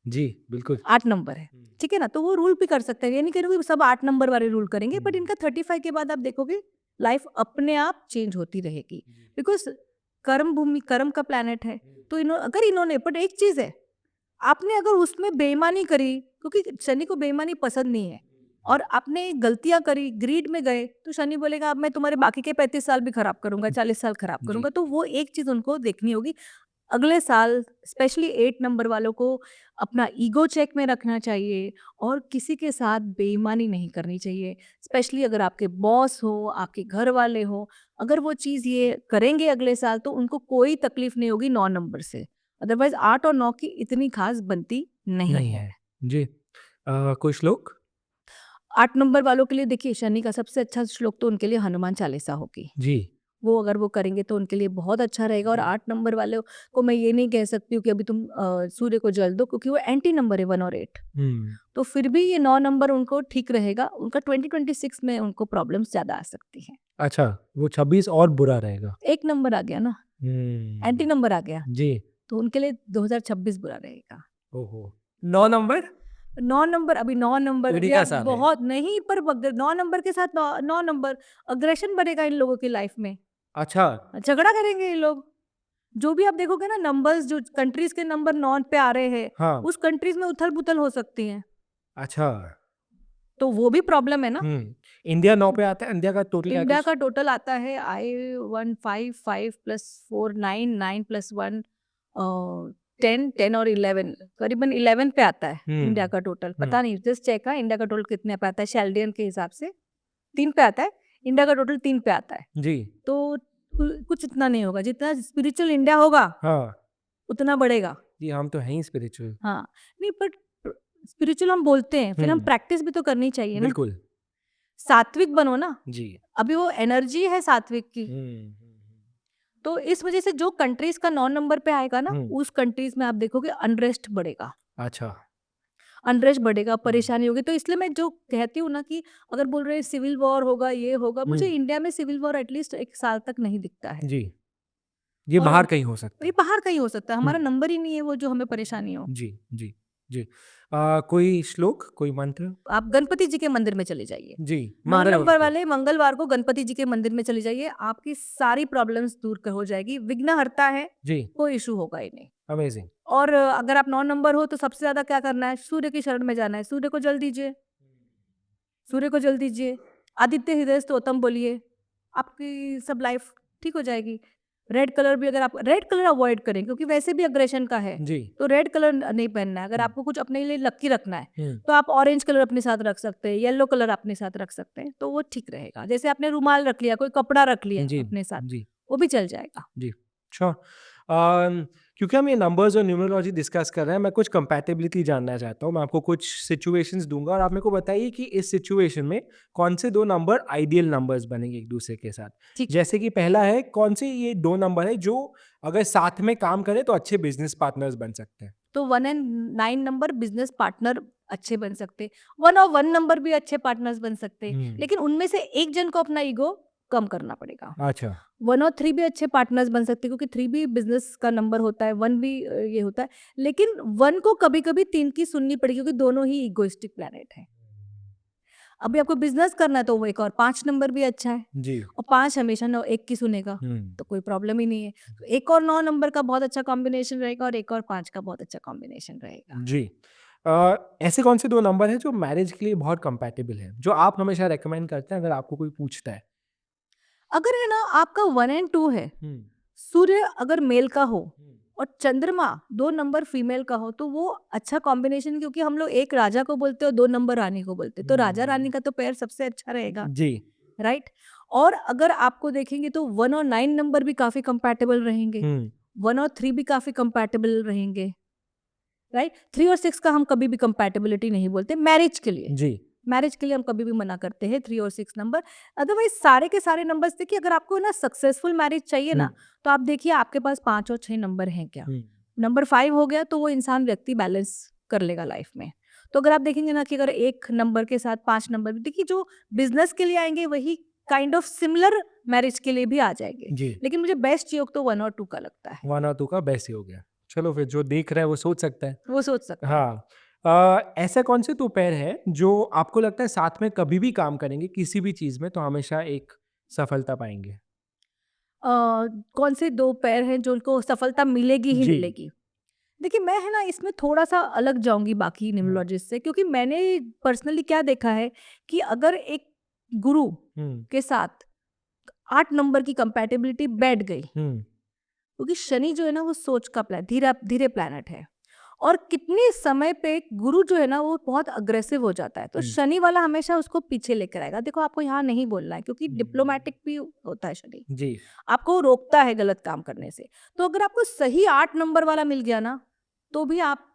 जी बिल्कुल। 8 नंबर है, ठीक है ना। तो वो रूल भी कर सकते हैं, ये नहीं कह रही सब 8 नंबर वाले रूल करेंगे, बट इनका 35 के बाद आप देखोगे लाइफ अपने आप चेंज होती रहेगी, बिकॉज कर्म भूमि, कर्म का प्लैनेट है। तो अगर इन्होंने, बट एक चीज है, आपने अगर उसमें बेईमानी करी, क्योंकि शनि को बेईमानी पसंद नहीं है, और आपने गलतियां करी, ग्रीड में गए, तो शनि बोलेगा अब मैं तुम्हारे बाकी के 35 साल भी खराब करूंगा, 40 साल खराब करूंगा। तो वो एक चीज उनको देखनी होगी। अगले साल स्पेशली 8 नंबर वालों को अपना ईगो चेक में रखना चाहिए और किसी के साथ बेईमानी नहीं करनी चाहिए। स्पेशली अगर आपके बॉस हो, आपके घर वाले हो, अगर वो चीज़ ये करेंगे अगले साल, तो उनको कोई तकलीफ नहीं होगी 9 नंबर से। अदरवाइज 8 और 9 की इतनी खास बनती नहीं है। जी। कोई श्लोक? 8 नंबर वालों के लिए देखिए, शनि का सबसे अच्छा श्लोक तो उनके लिए हनुमान चालीसा होगी। जी। वो अगर वो करेंगे तो उनके लिए बहुत अच्छा रहेगा। और 8 नंबर वालों को मैं ये नहीं कह सकती हूँ कि अभी तुम सूर्य को जल दो, क्योंकि वो एंटी नंबर है 1 और 8। तो फिर भी ये 9 नंबर उनको ठीक रहेगा। उनका 2026 में उनको प्रॉब्लम्स ज़्यादा आ सकती हैं। अच्छा, वो 26 और बुरा रहेगा। 1 नंबर आ गया ना, एंटी नंबर आ गया, जी। तो उनके लिए 2026 बुरा रहेगा। ओहो। 9 नंबर? 9 नंबर, अभी 9 नंबर उन्हीं या का साथ है। बहुत नहीं, पर 9 नंबर के साथ 9 नंबर अग्रेशन बढ़ेगा इन लोगों की लाइफ में। अच्छा। झगड़ा करेंगे ये लोग। जो भी आप देखोगे ना, नंबर्स जो कंट्रीज के नंबर 9 पे आ रहे हैं, हाँ। उस कंट्रीज में उथल-पुथल हो सकती है। अच्छा। तो वो भी प्रॉब्लम है ना। इंडिया 9 पे आता है। इंडिया का टोटल इंडिया का टोटल आता है I-155 प्लस 4 9 9 प्लस 1 10 10 और 11, करीबन 11 पे आता है इंडिया का टोटल। पता नहीं, जस्ट चेक है इंडिया का टोटल कितने पे आता है। शेल्डियन के हिसाब से 3 पे आता है, इंडिया का टोटल 3 पे आता है। जी। तो कुछ इतना नहीं होगा, जितना स्पिरिचुअल इंडिया होगा हाँ उतना बढ़ेगा। जी, हम तो हैं ही स्पिरिचुअल। हाँ, नहीं, बट स्पिरिचुअल हम बोलते हैं, फिर हम प्रैक्टिस भी तो करनी चाहिए ना। बिल्कुल। सात्विक बनो ना। जी। अभी वो एनर्जी है सात्विक की। तो इस वजह से जो कंट्रीज का 9 नंबर पे आएगा ना, उस कंट्रीज में आप देखोगे अनरेस्ट बढ़ेगा। अच्छा। अनरेस्ट बढ़ेगा, परेशानी होगी। तो इसलिए मैं जो कहती हूँ ना कि अगर बोल रहे हैं सिविल वॉर होगा, ये होगा, मुझे इंडिया में सिविल वॉर एटलीस्ट 1 साल तक नहीं दिखता है। जी। ये और बाहर कहीं हो सकता ये है। बाहर कहीं हो सकता है, हमारा नंबर ही नहीं है वो जो हमें परेशानी हो। जी, जी, जी। कोई श्लोक, कोई मंत्र? आप गणपति जी के मंदिर में चले जाइए। जी, 9 मारा है नंबर उसको। वाले मंगलवार को गणपति जी के मंदिर में चले जाइए, आपकी सारी प्रॉब्लम्स दूर हो जाएगी। विघ्नहर्ता है, जी, कोई इशू होगा ही नहीं। अमेजिंग। और अगर आप 9 नंबर हो तो सबसे ज्यादा क्या करना है, सूर्य की शरण में जाना है। सूर्य को जल दीजिए, सूर्य को जल दीजिए, आदित्य हृदय स्तोत्रम बोलिए, आपकी सब लाइफ ठीक हो जाएगी। रेड कलर भी, अगर आप रेड कलर अवॉइड करें क्योंकि वैसे भी अग्रेशन का है, जी। तो रेड कलर नहीं पहनना है। अगर आपको कुछ अपने लिए लकी रखना है तो आप ऑरेंज कलर अपने साथ रख सकते हैं, येलो कलर अपने साथ रख सकते हैं, तो वो ठीक रहेगा। जैसे आपने रुमाल रख लिया, कोई कपड़ा रख लिया जी, अपने साथ, जी, वो भी चल जाएगा। जी। श्योर। क्योंकि हम ये नंबर्स और न्यूमरोलॉजी डिस्कस कर रहे हैं, मैं कुछ कंपैटिबिलिटी जानना चाहता हूँ। मैं आपको कुछ सिचुएशंस दूँगा और आप मेरे को बताइए कि इस सिचुएशन में कौन से 2 नंबर आइडियल नंबर्स बनेंगे एक दूसरे के साथ। ठीक। जैसे कि पहला है, कौन से ये 2 नंबर है जो अगर साथ में काम करें तो अच्छे बिजनेस पार्टनर्स बन सकते हैं? तो 1 एंड 9 नंबर बिजनेस पार्टनर अच्छे बन सकते, 1 और 1 नंबर भी अच्छे पार्टनर्स बन सकते, लेकिन उनमें से एक जन को अपना ईगो कम करना पड़ेगा। अच्छा। 1 और 3 भी अच्छे पार्टनर्स बन सकते, क्योंकि 3 भी बिजनेस का नंबर होता है, 1 भी ये होता है, लेकिन 1 को कभी कभी 3 की सुननी पड़ेगी, क्योंकि दोनों ही इगोइस्टिक प्लैनेट है। अभी आपको बिजनेस करना है तो वो 1 और 5 नंबर भी अच्छा है, जी। और 5 हमेशा 1 की सुनेगा, तो कोई प्रॉब्लम ही नहीं है। तो 1 और 9 नंबर का बहुत अच्छा कॉम्बिनेशन रहेगा, और 1 और 5 का बहुत अच्छा कॉम्बिनेशन रहेगा। जी। ऐसे कौन से 2 नंबर हैं जो मैरिज के लिए बहुत कंपैटिबल हैं, जो आप हमेशा रिकमेंड करते हैं अगर आपको कोई पूछता है? अगर है ना आपका 1 एंड 2 है, सूर्य अगर मेल का हो और चंद्रमा 2 नंबर फीमेल का हो, तो वो अच्छा कॉम्बिनेशन, क्योंकि हम लोग एक राजा को बोलते हैं और 2 नंबर रानी को बोलते हैं, तो राजा रानी का तो पेयर सबसे अच्छा रहेगा, जी। राइट। और अगर आपको देखेंगे तो 1 और 9 नंबर भी काफी कंपैटिबल रहेंगे, 1 और 3 भी काफी कंपैटिबल रहेंगे, राइट। 3 और 6 का हम कभी भी कंपैटिबिलिटी नहीं बोलते मैरिज के लिए। जी। मैरिज के लिए हम कभी भी मना करते हैं 3 और 6 नंबर। अदरवाइज सारे के सारे नंबर्स देखिए, अगर आपको ना सक्सेसफुल मैरिज चाहिए ना, तो आप देखिए आपके पास 5 और 6 नंबर हैं क्या। नंबर 5 हो गया तो वो इंसान व्यक्ति बैलेंस कर लेगा लाइफ में। तो अगर आप देखेंगे ना कि अगर एक नंबर के साथ 5 नंबर भी, देखिए जो बिजनेस के लिए आएंगे वही काइंड ऑफ सिमिलर मैरिज के लिए भी आ जाएंगे। जी, लेकिन मुझे बेस्ट योग तो 1 और 2 का लगता है। 1 और 2 का बेस्ट ही हो गया। चलो फिर जो देख रहा है वो सोच सकता है। वो सोच सकते हैं। हाँ। ऐसा कौन से 2 पैर हैं जो आपको लगता है साथ में कभी भी काम करेंगे किसी भी चीज़ में तो हमेशा एक सफलता पाएँगे? कौन से 2 पैर हैं जो उनको सफलता मिलेगी ही जी। मिलेगी? देखिए मैं है ना इसमें थोड़ा-सा अलग जाऊँगी बाकी न्यूमरोलॉजिस्ट से, क्योंकि मैंने पर्सनली क्या देखा है कि अगर एक गुरु हुँ, के साथ 8 नंबर की कंपैटिबिलिटी बैठ गई, हुँ, क्योंकि शनि जो है ना वो सोच का धीरे धीरे प्लैनेट है, और कितने समय पे गुरु जो है ना वो बहुत अग्रेसिव हो जाता है, तो हुँ, शनि वाला हमेशा उसको पीछे लेकर आएगा। देखो आपको यहाँ नहीं बोलना है, क्योंकि हुँ। डिप्लोमैटिक भी होता है शनि, जी, आपको रोकता है गलत काम करने से। तो अगर आपको सही 8 नंबर वाला मिल गया ना, तो भी आप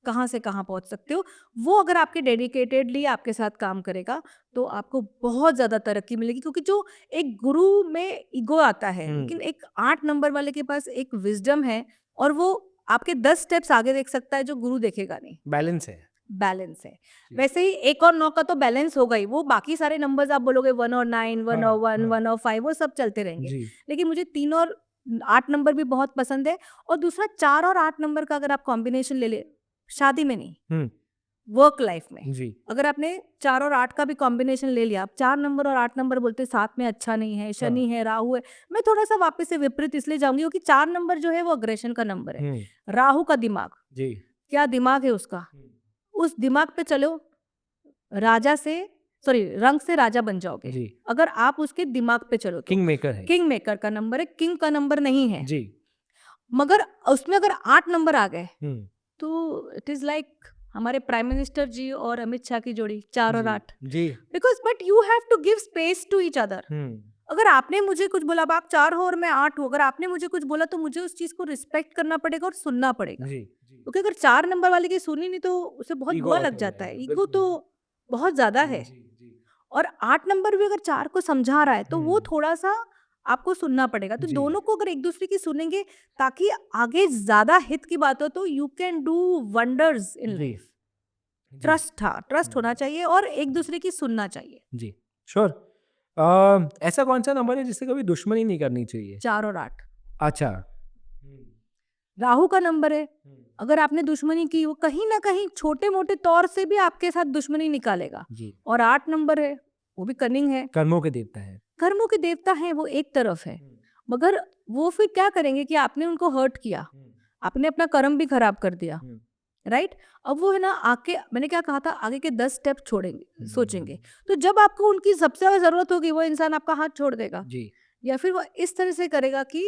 कहाँ से कहाँ पहुँच सकते हो। वो अगर आपके डेडिकेटेडली आपके साथ काम करेगा, तो आपको बहुत ज़्यादा तरक्की मिलेगी, क्योंकि जो एक गुरु में ईगो आता है, हुँ, लेकिन एक 8 नंबर वाले के पास एक विज़डम है, और वो आपके 10 स्टेप्स आगे देख सकता है जो गुरु देखेगा नहीं। बैलेंस है। बैलेंस है। जी। वैसे ही 1 और 9 का तो बैलेंस होगा ही, वो बाकी सारे नंबर्स आप बोलोगे 1 और 9, 1 हाँ, और 1, हाँ। 1 और 5 वो सब चलते रहेंगे। जी, लेकिन मुझे 3 और 8 नंबर भी बहुत पसंद है, और दूसरा 4 और 8 नंबर का अगर आप कॉम्बिनेशन ले ले, शादी में नहीं, हुँ, वर्क लाइफ में, जी, अगर आपने 4 और 8 का भी कॉम्बिनेशन ले लिया, आप 4 नंबर और 8 नंबर बोलते साथ में अच्छा नहीं है, हाँ, शनि है, राहु है। मैं थोड़ा-सा वापस से विपरीत इसलिए जाऊँगी क्योंकि 4 नंबर जो है वो अग्रेशन का नंबर है। हुँ, राहु का दिमाग, जी, क्या दिमाग है उसका? हुँ, उस दिमाग पे चलो, राजा से सॉरी रंक से राजा बन जाओगे, जी, अगर आप उसके दिमाग पे चलो तो। किंग मेकर है। किंग मेकर का नंबर है, किंग का नंबर नहीं है। जी, मगर उसमें अगर 8 नंबर आ गए, हुँ, तो इट इज़ लाइक हमारे प्राइम मिनिस्टर जी और अमित शाह की जोड़ी 4 और जी, 8। जी, because but you have to give space to each other. हुँ, अगर आपने मुझे कुछ बोला, अब आप 4 हो और मैं 8 हूँ, अगर आपने मुझे कुछ बोला तो मुझे उस चीज़ को रिस्पेक्ट करना पड़ेगा और सुनना पड़ेगा। जी, जी। क्योंकि अगर 4 नंबर वाले की सुनी नहीं तो उसे बहुत ईगो बुरा आउट लग हो जाता है। जाएगा, ईगो बिल्कुल। तो बहुत ज़्यादा है। जी, जी, और 8 नंबर भी अगर 4 को समझा रहा है, तो वो हुँ, थोड़ा-सा आपको सुनना पड़ेगा। तो जी, दोनों को अगर एक-दूसरे की सुनेंगे, ताकि आगे ज़्यादा हित की बात हो, तो you can do wonders in जी, लाइफ। जी, ट्रस्ट हुँ, होना चाहिए और एक-दूसरे की सुनना चाहिए। जी, श्योर। ऐसा कौन-सा नंबर है जिससे कभी दुश्मनी नहीं करनी चाहिए? 4 और 8 अच्छा। हुँ, राहु का नंबर है। हुँ, अगर आपने दुश्मनी की, वो कहीं न कहीं छोटे-मोटे तौर से भी आपके साथ दुश्मनी निकालेगा। जी, और 8 नंबर है, वो भी कनिंग है। कर्मों के देवता है। कर्मों के देवता हैं, वो एक तरफ है। हुँ, मगर वो फिर क्या करेंगे कि आपने उनको हर्ट किया, हुँ, आपने अपना कर्म भी खराब कर दिया, हुँ, राइट? अब वो है ना आके, मैंने क्या कहा था, आगे के 10 स्टेप छोड़ेंगे, हुँ, सोचेंगे। तो जब आपको उनकी सबसे ज़्यादा ज़रूरत होगी, वो इंसान आपका हाथ छोड़ देगा, जी, या फिर वो इस तरह से करेगा कि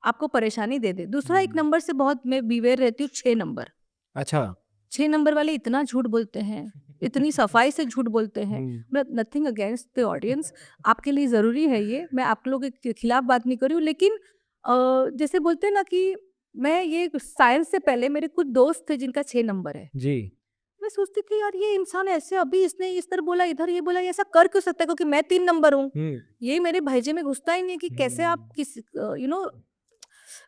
आपको परेशानी दे दे। दूसरा एक हुँ, नंबर से बहुत मैं बिवेर रहती हूँ, 6 नंबर। अच्छा। 6 नंबर वाले इतना झूठ बोलते हैं, इतनी सफाई से झूठ बोलते हैं। हुँ, मैं नथिंग अगेंस्ट द ऑडियंस, आपके लिए ज़रूरी है ये, मैं आप लोगों के खिलाफ बात नहीं कर रही हूँ, लेकिन जैसे बोलते हैं ना कि मैं ये साइंस से पहले मेरे कुछ दोस्त थे जिनका 6 नंबर है। जी, मैं सोचती थी यार ये इंसान ऐसे, अभी इसने इस तरह बोला, इधर ये बोला, ये ऐसा कर क्यों सकता है, क्योंकि मैं 3 नंबर हूँ। हुँ, ये मेरे भेजे में घुसता ही नहीं है कि कैसे आप हुँ, किस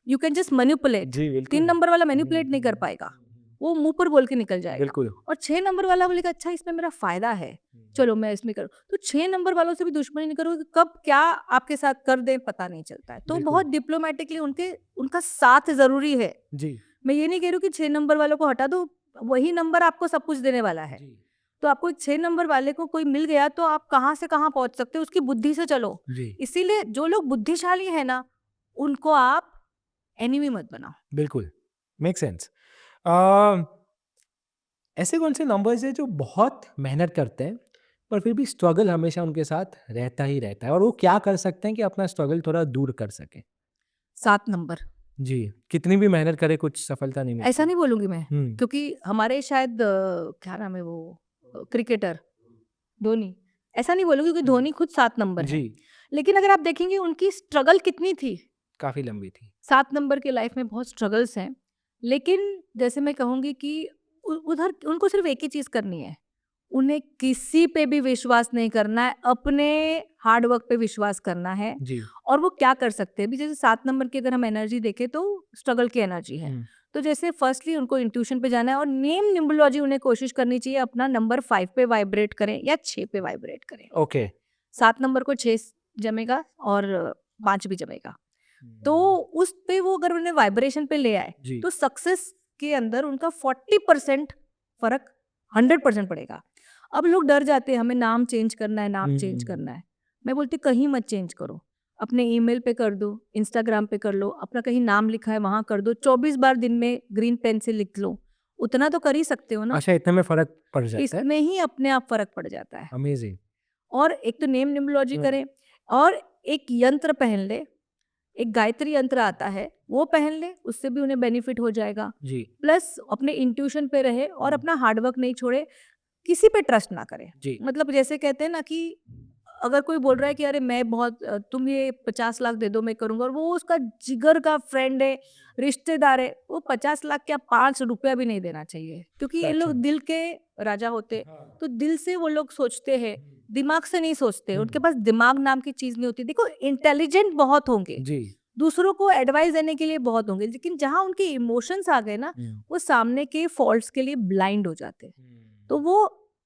यू कैन जस्ट मैनिपुलेट। जी, 3 बिल्कुल। नंबर वाला हुँ, मैनिपुलेट नहीं कर हुँ, पाएगा। हुँ, वो मुँह पर बोल के निकल जाएगा। बिल्कुल। और 6 नंबर वाला बोलेगा अच्छा इसमें मेरा फ़ायदा है, हुँ, चलो मैं इसमें करूँ। तो 6 नंबर वालों से भी दुश्मनी नहीं करो, कब क्या आपके साथ कर दें पता नहीं चलता है। तो बिल्कुल, बहुत डिप्लोमैटिकली उनका साथ ज़रूरी है। जी, मैं ये नहीं कह रही हूँ कि 6 नंबर वालों को हटा दो, वही नंबर आपको सब कुछ देने वाला है। जी, तो आपको एक 6 नंबर वाले को कोई मिल गया तो आप कहाँ से कहाँ पहुँच सकते हो, उसकी बुद्धि से चलो। जी, इसीलिए जो लोग बुद्धिशाली हैं ना, उनको आप एनिमी मत बनाओ। बिल्कुल, मेक सेंस। अ, ऐसे कौन से नंबर्स हैं जो बहुत मेहनत करते हैं, पर फिर भी स्ट्रगल हमेशा उनके साथ रहता ही रहता है और वो क्या कर सकते हैं कि अपना स्ट्रगल थोड़ा दूर कर सकें? 7 नंबर। जी, कितनी भी मेहनत करें कुछ सफलता नहीं ऐसा मिलती। नहीं बोलूँगी मैं, हुँ, क्योंकि हमारे शायद क्या नाम है वो क्रिकेटर धोनी, ऐसा नहीं बोलूँगी क्योंकि हुँ, धोनी खुद 7 नंबर जी, हैं। लेकिन अगर आप देखेंगे उनकी स्ट्रगल कितनी थी, काफ़ी लंबी थी। 7 नंबर के लाइफ में बहुत स्ट्रगल्स हैं। लेकिन जैसे मैं कहूँगी कि उधर उनको सिर्फ़ एक ही चीज़ करनी है, उन्हें किसी पे भी विश्वास नहीं करना है, अपने हार्ड वर्क पे विश्वास करना है। जी। और वो क्या कर सकते हैं, अभी जैसे 7 नंबर की अगर हम एनर्जी देखें तो स्ट्रगल की एनर्जी है। तो जैसे फर्स्टली उनको इंट्यूशन पे जाना है और नेम न्यूमरोलॉजी उन्हें कोशिश करनी चाहिए अपना नंबर 5 पे वाइब्रेट करें या 6 पे वाइब्रेट करें। ओके। 7 नंबर को 6 जमेगा और 5 भी जमेगा। तो उस पे वो अगर उन्हें वाइब्रेशन पे ले आए जी। तो सक्सेस के अंदर उनका 40% फर्क 100% पड़ेगा। अब लोग डर जाते हैं, हमें नाम चेंज करना है, नाम चेंज करना है। मैं बोलती कहीं मत चेंज करो, अपने ईमेल पे कर दो, इंस्टाग्राम पे कर लो, अपना कहीं नाम लिखा है वहां कर दो, 24 बार दिन में ग्रीन पेन से लिख लो, उतना तो कर ही सकते हो ना। अच्छा, इतने में फर्क पड़ जाता है? इसमें ही अपने आप फर्क पड़ जाता है। अमेजिंग। और एक तो नेम न्यूमरोलॉजी करें और एक यंत्र पहन ले, एक गायत्री यंत्र आता है वो पहन ले, उससे भी उन्हें बेनिफिट हो जाएगा। जी। प्लस अपने इंट्यूशन पे रहे और अपना हार्डवर्क नहीं छोड़े, किसी पे ट्रस्ट ना करे। जी। मतलब जैसे कहते हैं ना कि अगर कोई बोल रहा है कि अरे मैं बहुत तुम ये 50 लाख दे दो मैं करूंगा, और वो उसका जिगर का फ्रेंड है, रिश्तेदार है, वो 50 लाख क्या 5 रुपया भी नहीं देना चाहिए, क्योंकि ये लोग अच्छा। दिल के राजा होते। हाँ। तो दिल से वो लोग सोचते हैं, दिमाग से नहीं सोचते, उनके पास दिमाग नाम की चीज नहीं होती। देखो इंटेलिजेंट बहुत होंगे, जी। दूसरों को एडवाइस देने के लिए बहुत होंगे, लेकिन जहां उनके इमोशंस आ गए ना, वो सामने के फॉल्ट्स के लिए ब्लाइंड हो जाते हैं। तो वो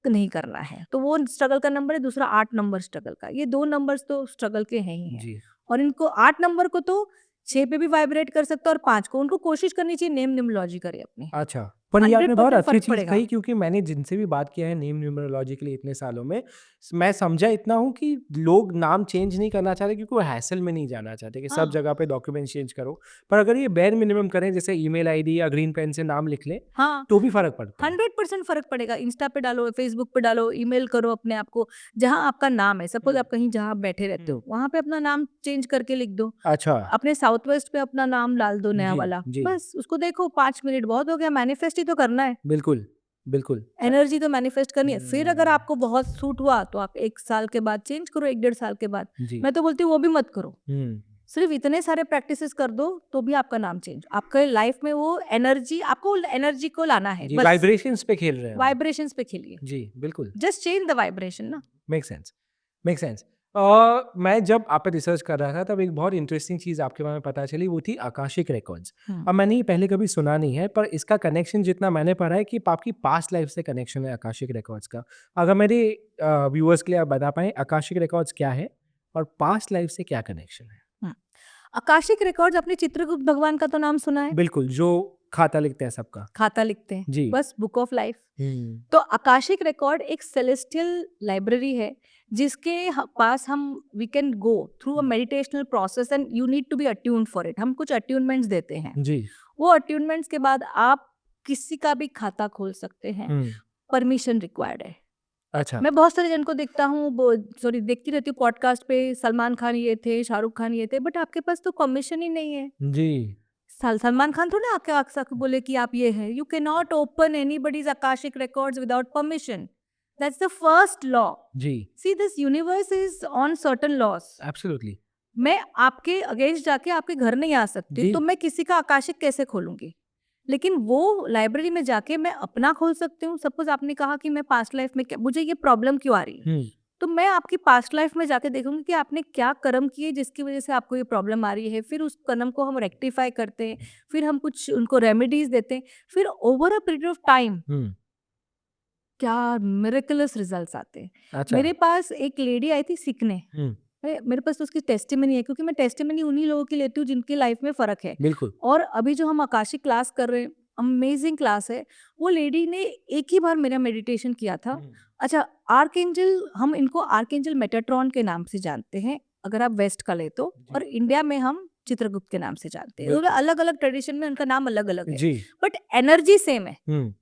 नहीं करना है। तो वो स्ट्रगल का नंबर है, दूसरा 8 नंबर स्ट्रगल का। ये 2 नंबर्स तो स्ट्रगल के हैं ही हैं। जी। और इनको 8 नंबर को तो 6 पे भी वाइब्रेट कर सकता है और 5 को उनको कोशिश करनी चाहिए नेम न्यूमरोलॉजी करे अपनी। अच्छा, पर ये आपने बहुत 100% अच्छी फर्क चीज़ पड़ेगा। कही, क्योंकि मैंने जिनसे भी बात किया है नेम न्यूमरोलॉजी के लिए इतने सालों में, मैं समझा इतना हूँ कि लोग नाम चेंज नहीं करना चाहते क्योंकि वो हैसल में नहीं जाना चाहते कि सब हाँ। जगह पे डॉक्यूमेंट चेंज करो। पर अगर ये बेयर मिनिमम करें, जैसे ईमेल आईडी या ग्रीन पेन से नाम लिख लें, हाँ, तो भी फ़र्क पड़ता है। 100% फर्क पड़ेगा। इंस्टा पे डालो, फेसबुक पे डालो, ईमेल करो अपने आप को, जहाँ आपका नाम है। सपोज आप कहीं जहाँ बैठे रहते हो वहां पे अपना नाम चेंज करके लिख दो, अच्छा। अपने साउथ वेस्ट पे अपना नाम डाल दो नया जी, वाला, जी। बस उसको देखो 5 मिनट बहुत हो गया। मैनिफेस्ट ही तो करना है, बिल्कुल, बिल्कुल। एनर्जी तो मैनिफेस्ट करनी है। फिर अगर आपको बहुत सूट हुआ तो आप 1 साल के बाद चेंज करो, 1 डेढ़ साल के बाद। जी। मैं तो बोलती हूँ वो भी मत करो, हुँ। सिर्फ इतने सारे प्रैक्टिसेस कर दो तो भी आपका नाम चेंज। आपके लाइफ में वो एनर्जी, आपको एनर्जी को लाना है जी, बस। वाइब्रेशंस पे खेल रहे हैं हम। वाइब्रेशंस पे खेलिए, जी, बिल्कुल। जस्ट चेंज द वाइब्रेशन ना। Make sense, make sense. मैं जब आप पे रिसर्च कर रहा था तब एक बहुत इंटरेस्टिंग चीज़ आपके बारे में पता चली, वो थी आकाशिक रिकॉर्ड्स। अब मैंने ये पहले कभी सुना नहीं है, पर इसका कनेक्शन जितना मैंने पढ़ा है कि आपकी पास्ट लाइफ से कनेक्शन है आकाशिक रिकॉर्ड्स का। अगर मेरे व्यूअर्स के लिए आप बता पाएँ आकाशिक रिकॉर्ड्स क्या है और पास्ट लाइफ से क्या कनेक्शन है? हम्म। आकाशिक रिकॉर्ड्स, अपने चित्रगुप्त भगवान का तो नाम सुना है, बिल्कुल, जो खाता लिखते हैं सबका। खाता लिखते हैं, जी। बस बुक ऑफ लाइफ। हुँ। तो आकाशिक रिकॉर्ड एक सेलेस्टियल लाइब्रेरी है जिसके पास हम we can go through a meditational process and you need to be attuned for it. हम कुछ अट्यूनमेंट्स देते हैं, जी। वो अट्यूनमेंट्स के बाद आप किसी का भी खाता खोल सकते हैं। हुँ। परमिशन रिक्वायर्ड है। अच्छा। मैं बहुत सारे जन को देखता हूँ, सॉरी देखती रहती हूँ पॉडकास्ट पे, सलमान खान ये थे, शाहरुख खान ये थे, बट आपके पास तो परमिशन ही नहीं है। जी। सलमान खान थोड़ा आके आके बोले कि आप ये है। You can not open anybody's Akashic records without permission. That's the first law. जी। See this universe is on certain laws. Absolutely. मैं आपके अगेंस्ट जाके आपके घर नहीं आ सकती, जी। तो मैं किसी का आकाशिक कैसे खोलूंगी? लेकिन वो लाइब्रेरी में जाके मैं अपना खोल सकती हूँ। सपोज आपने कहा कि मैं पास्ट लाइफ में मुझे ये प्रॉब्लम क्यों आ रही है, हुँ। तो मैं आपकी पास्ट लाइफ में जाके देखूंगी कि आपने क्या कर्म किए जिसकी वजह से आपको ये प्रॉब्लम आ रही है। फिर उस कर्म को हम रेक्टिफाई करते हैं, फिर हम कुछ उनको रेमेडीज देते हैं, फिर over a period of time हुँ। क्या मिरेकलस रिजल्ट्स आते हैं। अच्छा। मेरे पास एक लेडी आई थी सीखने, हुँ। मेरे पास तो उसकी टेस्टिमनी है, क्योंकि मैं टेस्टिमनी उन्हीं लोगों की लेती हूँ जिनकी लाइफ में फ़र्क है। बिल्कुल। और अभी जो हम आकाशिक क्लास कर रहे हैं, अमेजिंग क्लास है। वो लेडी ने एक ही बार मेरा मेडिटेशन किया था। हुँ। अच्छा, आर्कएंजल, हम इनको आर्कएंजल मेटाट्रॉन के नाम से जानते हैं अगर आप वेस्ट का ले तो, जी। और इंडिया में हम चित्रगुप्त के नाम से जानते हैं। बिल्कुल। अलग अलग ट्रेडिशन में उनका नाम अलग अलग है, जी। बट एनर्जी सेम है। हुँ।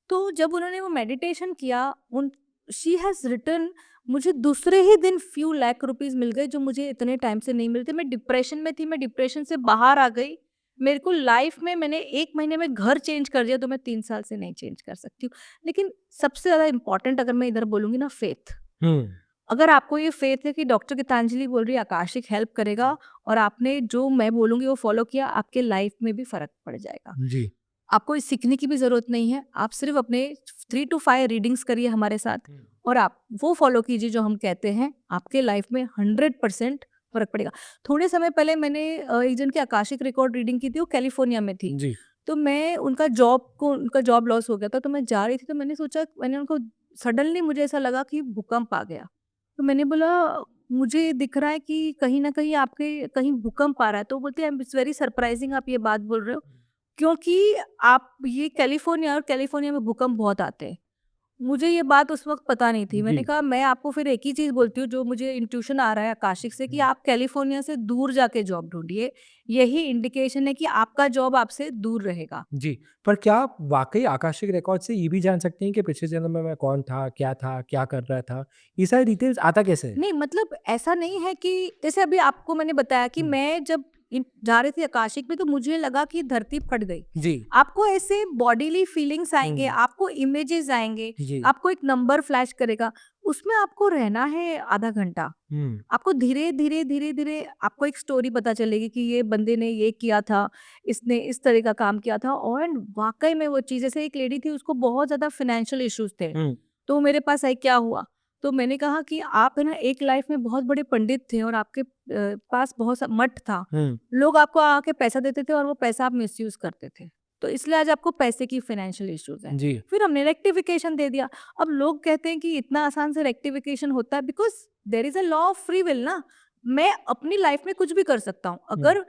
तो जब उन्होंने वो मेडिटेशन किया, उन शी हैज़ रिटन, मुझे दूसरे ही दिन फ्यू लाख रुपीस मिल गए जो मुझे इतने टाइम से नहीं मिलते। मैं डिप्रेशन में थी, मैं डिप्रेशन से बाहर आ गई। मेरे को लाइफ में मैंने 1 महीने में घर चेंज कर दिया, तो मैं 3 साल से नहीं चेंज कर सकती हूँ। लेकिन सबसे ज़्यादा इम्पोर्टेंट अगर मैं इधर बोलूँगी ना, फेथ। हुँ। अगर आपको ये फेथ है कि डॉक्टर गीतांजलि बोल रही है आकाशिक हेल्प करेगा, और आपने जो मैं बोलूँगी वो फॉलो किया, आपके लाइफ में भी फ़र्क पड़ जाएगा। जी। आपको इस सीखने की भी ज़रूरत नहीं है। आप सिर्फ अपने 3 to 5 रीडिंग्स करिए हमारे साथ और आप वो फॉलो कीजिए जो हम कहते हैं, आपके लाइफ में 100% फ़र्क पड़ेगा। थोड़े समय पहले मैंने एक जन की आकाशिक रिकॉर्ड रीडिंग की थी, वो कैलिफ़ोर्निया में थी। जी। तो मैं उनका जॉब लॉस हो गया था, तो मैं जा रही थी, तो मैंने उनको सडनली मुझे ऐसा लगा कि भूकंप आ गया। तो मैंने बोला, मुझे दिख रहा है कि कहीं न कहीं आपके कहीं भूकंप आ रहा है। तो बोलती है, इट्स वेरी सरप्राइजिंग आप ये बात बोल रहे हो, क्योंकि आप ये कैलिफ़ोर्निया में भूकंप बहुत आते हैं। मुझे ये बात उस वक़्त पता नहीं थी। मैंने जी। कहा, मैं आपको फिर एक ही चीज़ बोलती हूँ जो मुझे इंट्यूशन आ रहा है आकाशिक से, कि आप कैलिफ़ोर्निया से दूर जाके जॉब ढूँढिए। यही इंडिकेशन है कि आपका जॉब आपसे दूर रहेगा। जी, पर क्या आप वाक़ई आकाशिक रिकॉर्ड से ये भी जान सकते हैं कि पिछले जन्म में मैं कौन था, क्या कर रहा था? ये सारी डिटेल्स आता कैसे है? नहीं, मतलब ऐसा नहीं है कि जैसे अभी आपको मैंने बताया कि हुँ। मैं जब जा रही थी आकाशिक में, तो मुझे लगा कि धरती फट गई। जी। आपको ऐसे बॉडीली फीलिंग्स आएँगे, हुँ। आपको इमेजेस आएँगे, जी। आपको एक नंबर फ्लैश करेगा, उसमें आपको रहना है आधा घंटा। हुँ। आपको धीरे-धीरे आपको एक स्टोरी पता चलेगी कि ये बंदे ने ये किया था, इसने इस तरह का काम किया था, और वाक़ई में वो चीज़, जैसे एक लेडी थी, उसको बहुत ज़्यादा फाइनेंशियल इश्यूज़ थे। हुँ। तो वो मेरे पास आई, क्या हुआ? तो मैंने कहा कि आप है ना, एक लाइफ में बहुत बड़े पंडित थे और आपके पास बहुत सा मठ था। हुँ। लोग आपको आके पैसा देते थे और वो पैसा आप मिसयूज़ करते थे। तो इसलिए आज आपको पैसे की फाइनेंशियल इश्यूज़ हैं। जी। फिर हमने रेक्टिफिकेशन दे दिया। अब लोग कहते हैं कि इतना आसान से रेक्टिफिकेशन होता है, because there is a law of free will ना। मैं अपनी लाइफ में कुछ भी कर सकता हूँ। हुँ। अगर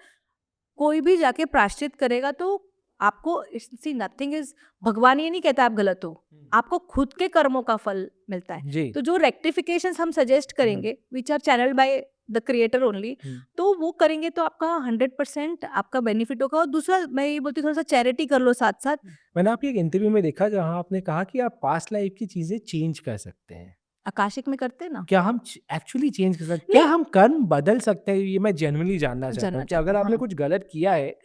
कोई भी जाके प्रायश्चित करेगा, तो आपको सी नथिंग इज, भगवान ये नहीं कहता आप गलत हो, हुँ। आपको खुद के कर्मों का फल मिलता है। जी। तो जो रेक्टिफिकेशंस हम सजेस्ट करेंगे, which are channelled by the creator only, हुँ। तो वो करेंगे तो आपका 100% आपका बेनिफिट होगा। और दूसरा मैं ये बोलती हूँ, थोड़ा सा चैरिटी कर लो साथ साथ। मैंने आपकी एक इंटरव्यू में देखा जहाँ आपने कहा कि आप पास्ट लाइफ की चीज़ें चेंज कर सकते हैं। आकाशिक में करते हैं ना, क्या हम एक्चुअली चेंज कर सकते, क्या नहीं हम कर्म बदल सकते हैं? ये मैं जेन्युइनली जानना चाहता जानना हूँ कि चाहता अगर हूँ। आपने हाँ, कुछ गलत किया है,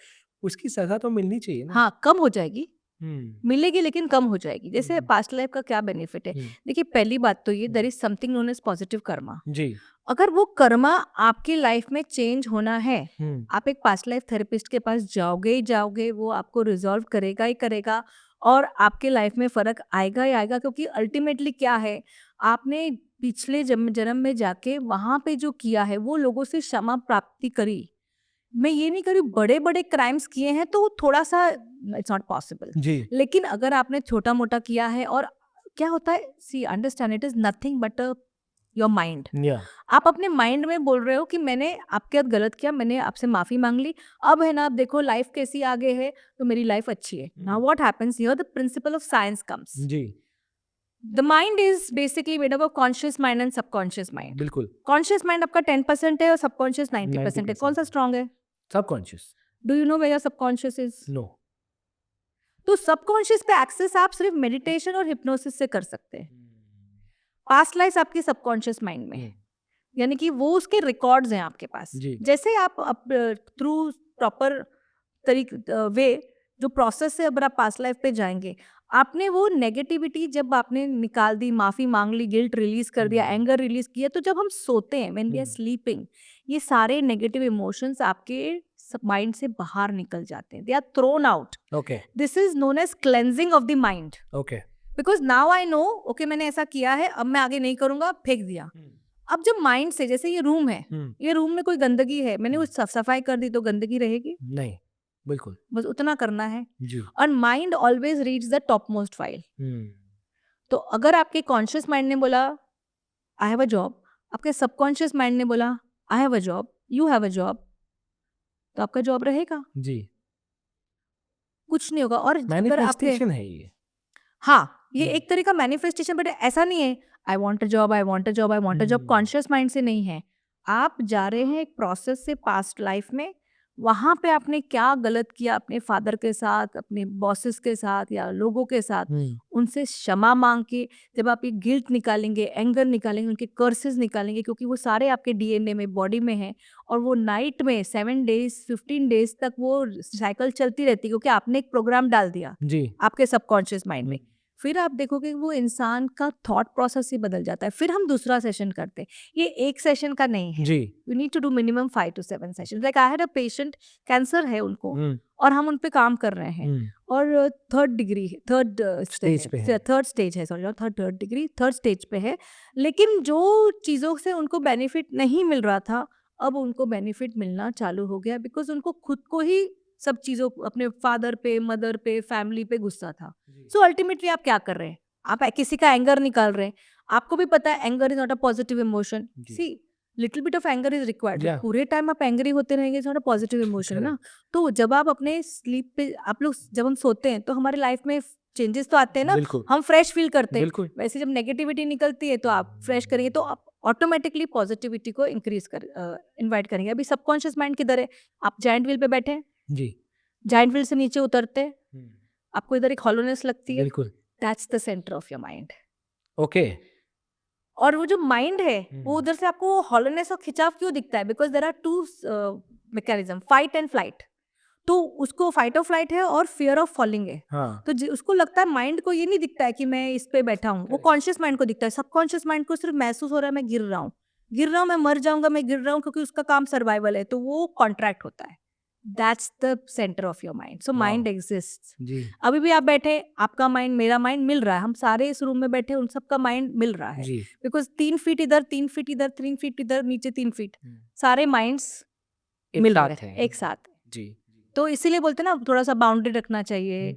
उसकी सज़ा तो मिलनी चाहिए ना? हाँ, कम हो जाएगी, हुँ। मिलेगी लेकिन कम हो जाएगी। जैसे हुँ। पास्ट लाइफ का क्या बेनिफिट है? हुँ। देखिए, पहली बात तो ये, हुँ। There is something known as positive karma. जी। अगर वो कर्मा आपकी लाइफ में चेंज होना है, हुँ। आप एक पास्ट लाइफ थेरेपिस्ट के पास जाओगे ही जाओगे, वो आपको रिजॉल्व करेगा ही करेगा, और आपके लाइफ में फ़र्क आएगा ही आएगा। क्योंकि अल्टीमेटली क्या है, आपने पिछले जन्म में जाके वहाँ पे जो किया है, वो लोगों से क्षमा प्राप्ति करी। मैं ये नहीं करी बड़े-बड़े क्राइम्स किए हैं तो थोड़ा-सा इट्स नॉट पॉसिबल। जी। लेकिन अगर आपने छोटा-मोटा किया है, और क्या होता है, see understand, it is nothing but your mind. या आप अपने माइंड में बोल रहे हो कि मैंने आपके साथ गलत किया, मैंने आपसे माफ़ी माँग ली। अब है ना, आप देखो लाइफ कैसी आगे है, तो मेरी लाइफ अच्छी है। Now what happens here, the principle of science comes. जी, the mind is basically made up of conscious mind and subconscious mind. बिल्कुल। कॉन्शियस माइंड आपका 10% है और सबकॉन्शियस 90% है। कौन 90% सा स्ट्रॉन्ग है? Subconscious. Do you know where your subconscious is? No. तो सबकॉन्शियस पे एक्सेस आप सिर्फ मेडिटेशन और हिप्नोसिस से कर सकते हैं। पास्ट लाइफ आपकी सबकॉन्शियस माइंड में है, यानी कि वो उसके रिकॉर्ड्स हैं आपके पास। जी। जैसे आप थ्रू प्रॉपर वे, जो प्रोसेस से अगर आप पास्ट लाइफ पे जाएंगे, आपने वो नेगेटिविटी जब आपने निकाल दी, माफी मांग ली, गिल्ट रिलीज कर दिया, एंगर रिलीज किया, तो जब हम सोते हैं, व्हेन वी आर स्लीपिंग, ये सारे नेगेटिव इमोशंस आपके माइंड से बाहर निकल जाते हैं, they are thrown out. Okay. This is known as cleansing of the mind. Okay. Because now I know, okay मैंने ऐसा किया है, अब मैं आगे नहीं करूंगा, फेंक दिया। अब जब माइंड से, जैसे ये रूम है, ये रूम में कोई गंदगी है, मैंने उस साफ सफाई कर दी, तो गंदगी रहेगी? नहीं, बिल्कुल। बस उतना करना है। जी। और mind always reads the top most file. हुँ। तो अगर आपके कॉन्शियस माइंड ने बोला आई हैव अ जॉब, आपके सबकॉन्शियस माइंड ने बोला I have a job, you have a job, तो आपका जॉब रहेगा, जी। कुछ नहीं होगा। और अगर आपके, मैनिफेस्टेशन है ये। हाँ, ये एक तरह का मैनिफेस्टेशन, बट ऐसा नहीं है I want a job, I want a job, I want a job, conscious mind से नहीं है। आप जा रहे हैं एक प्रोसेस से पास्ट लाइफ में, वहाँ पे आपने क्या गलत किया अपने फादर के साथ, अपने बॉसेस के साथ या लोगों के साथ, उनसे क्षमा मांग के जब आप ये गिल्ट निकालेंगे, एंगर निकालेंगे, उनके कर्सेस निकालेंगे, क्योंकि वो सारे आपके डीएनए में, बॉडी में हैं, और वो नाइट में 7 डेज 15 डेज तक वो साइकिल चलती रहती है, क्योंकि आपने एक प्रोग्राम डाल दिया जी। आपके सबकॉन्शियस माइंड में। फिर आप देखोगे वो इंसान का थॉट प्रोसेस ही बदल जाता है। फिर हम दूसरा सेशन करते हैं। ये एक सेशन का नहीं है। जी। You need to do minimum 5 to 7 session. Like I had a patient, cancer है उनको हुँ, और हम उन पे काम कर रहे हैं हुँ, और थर्ड डिग्री थर्ड स्टेज पे है। थर्ड स्टेज है, sorry third degree third stage पे है। लेकिन जो चीज़ों से उनको बेनिफिट नहीं मिल रहा था, अब उनको बेनिफिट मिलना चालू हो गया बिकॉज उनको खुद को ही सब चीज़ों अपने फादर पे, मदर पे, फैमिली पे गुस्सा था। सो अल्टीमेटली आप क्या कर रहे हैं? आप किसी का एंगर निकाल रहे हैं। आपको भी पता है anger is not a positive emotion. जी। See little bit of anger is required. या पूरे टाइम आप एंग्री होते रहेंगे, it's not a positive emotion ना। तो जब आप अपने स्लीप पे, आप लोग जब हम सोते हैं तो हमारी लाइफ में चेंजेस तो आते हैं ना, बिल्कुल, हम फ्रेश फील करते हैं। बिल्कुल। वैसे जब नेगेटिविटी निकलती है तो आप फ्रेश करेंगे तो आप ऑटोमेटिकली पॉजिटिविटी को इंक्रीज कर इनवाइट करेंगे। अभी सबकॉन्शियस माइंड किधर है? आप जाइंट व्हील पे बैठे हैं, जी। जाइंट व्हील से नीचे उतरते हैं, हुँ, आपको इधर एक हॉलोनेस लगती है, बिल्कुल। That's the centre of your mind. Okay. और वो जो माइंड है वो हुँ, उधर से आपको हॉलोनेस और खिंचाव क्यों दिखता है? Because there are two mechanism, fight and flight. तो उसको फाइट और फ्लाइट है और फियर ऑफ फॉलिंग है। हाँ, तो उसको लगता है, माइंड को ये नहीं दिखता है कि मैं इस पे बैठा हूँ, वो करेक्ट। कॉन्शियस माइंड को दिखता है। सबकॉन्शियस माइंड को सिर्फ महसूस हो रहा है मैं गिर रहा हूँ, गिर रहा हूँ, मैं मर जाऊंगा, मैं गिर रहा हूँ, क्योंकि उसका काम सर्वाइवल है, तो वो कॉन्ट्रैक्ट होता है। That's the centre of your mind. So mind wow! Exist. जी, अभी भी आप बैठे, आपका माइंड, मेरा माइंड मिल रहा है, हम सारे इस रूम में बैठे उन सबका माइंड मिल रहा है। जी। बिकॉज 3 फीट इधर, 3 फीट इधर, 3 फीट इधर, नीचे 3 फीट, हुँ, सारे माइंड्स एक मिल साथ रहे हैं। हैं एक साथ। जी। तो इसीलिए बोलते हैं ना, थोड़ा सा बाउंड्री रखना चाहिए।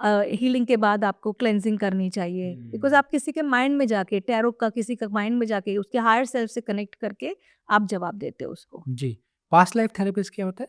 हुँ, हीलिंग के बाद आपको क्लेंजिंग करनी चाहिए। बिकॉज हुँ। आप किसी के माइंड में जाके, टैरो का किसी का माइंड में जाके, उसके हायर सेल्फ से कनेक्ट करके आप जवाब देते हो उसको। जी। पास्ट लाइफ थेरेपिस्ट क्या होता है?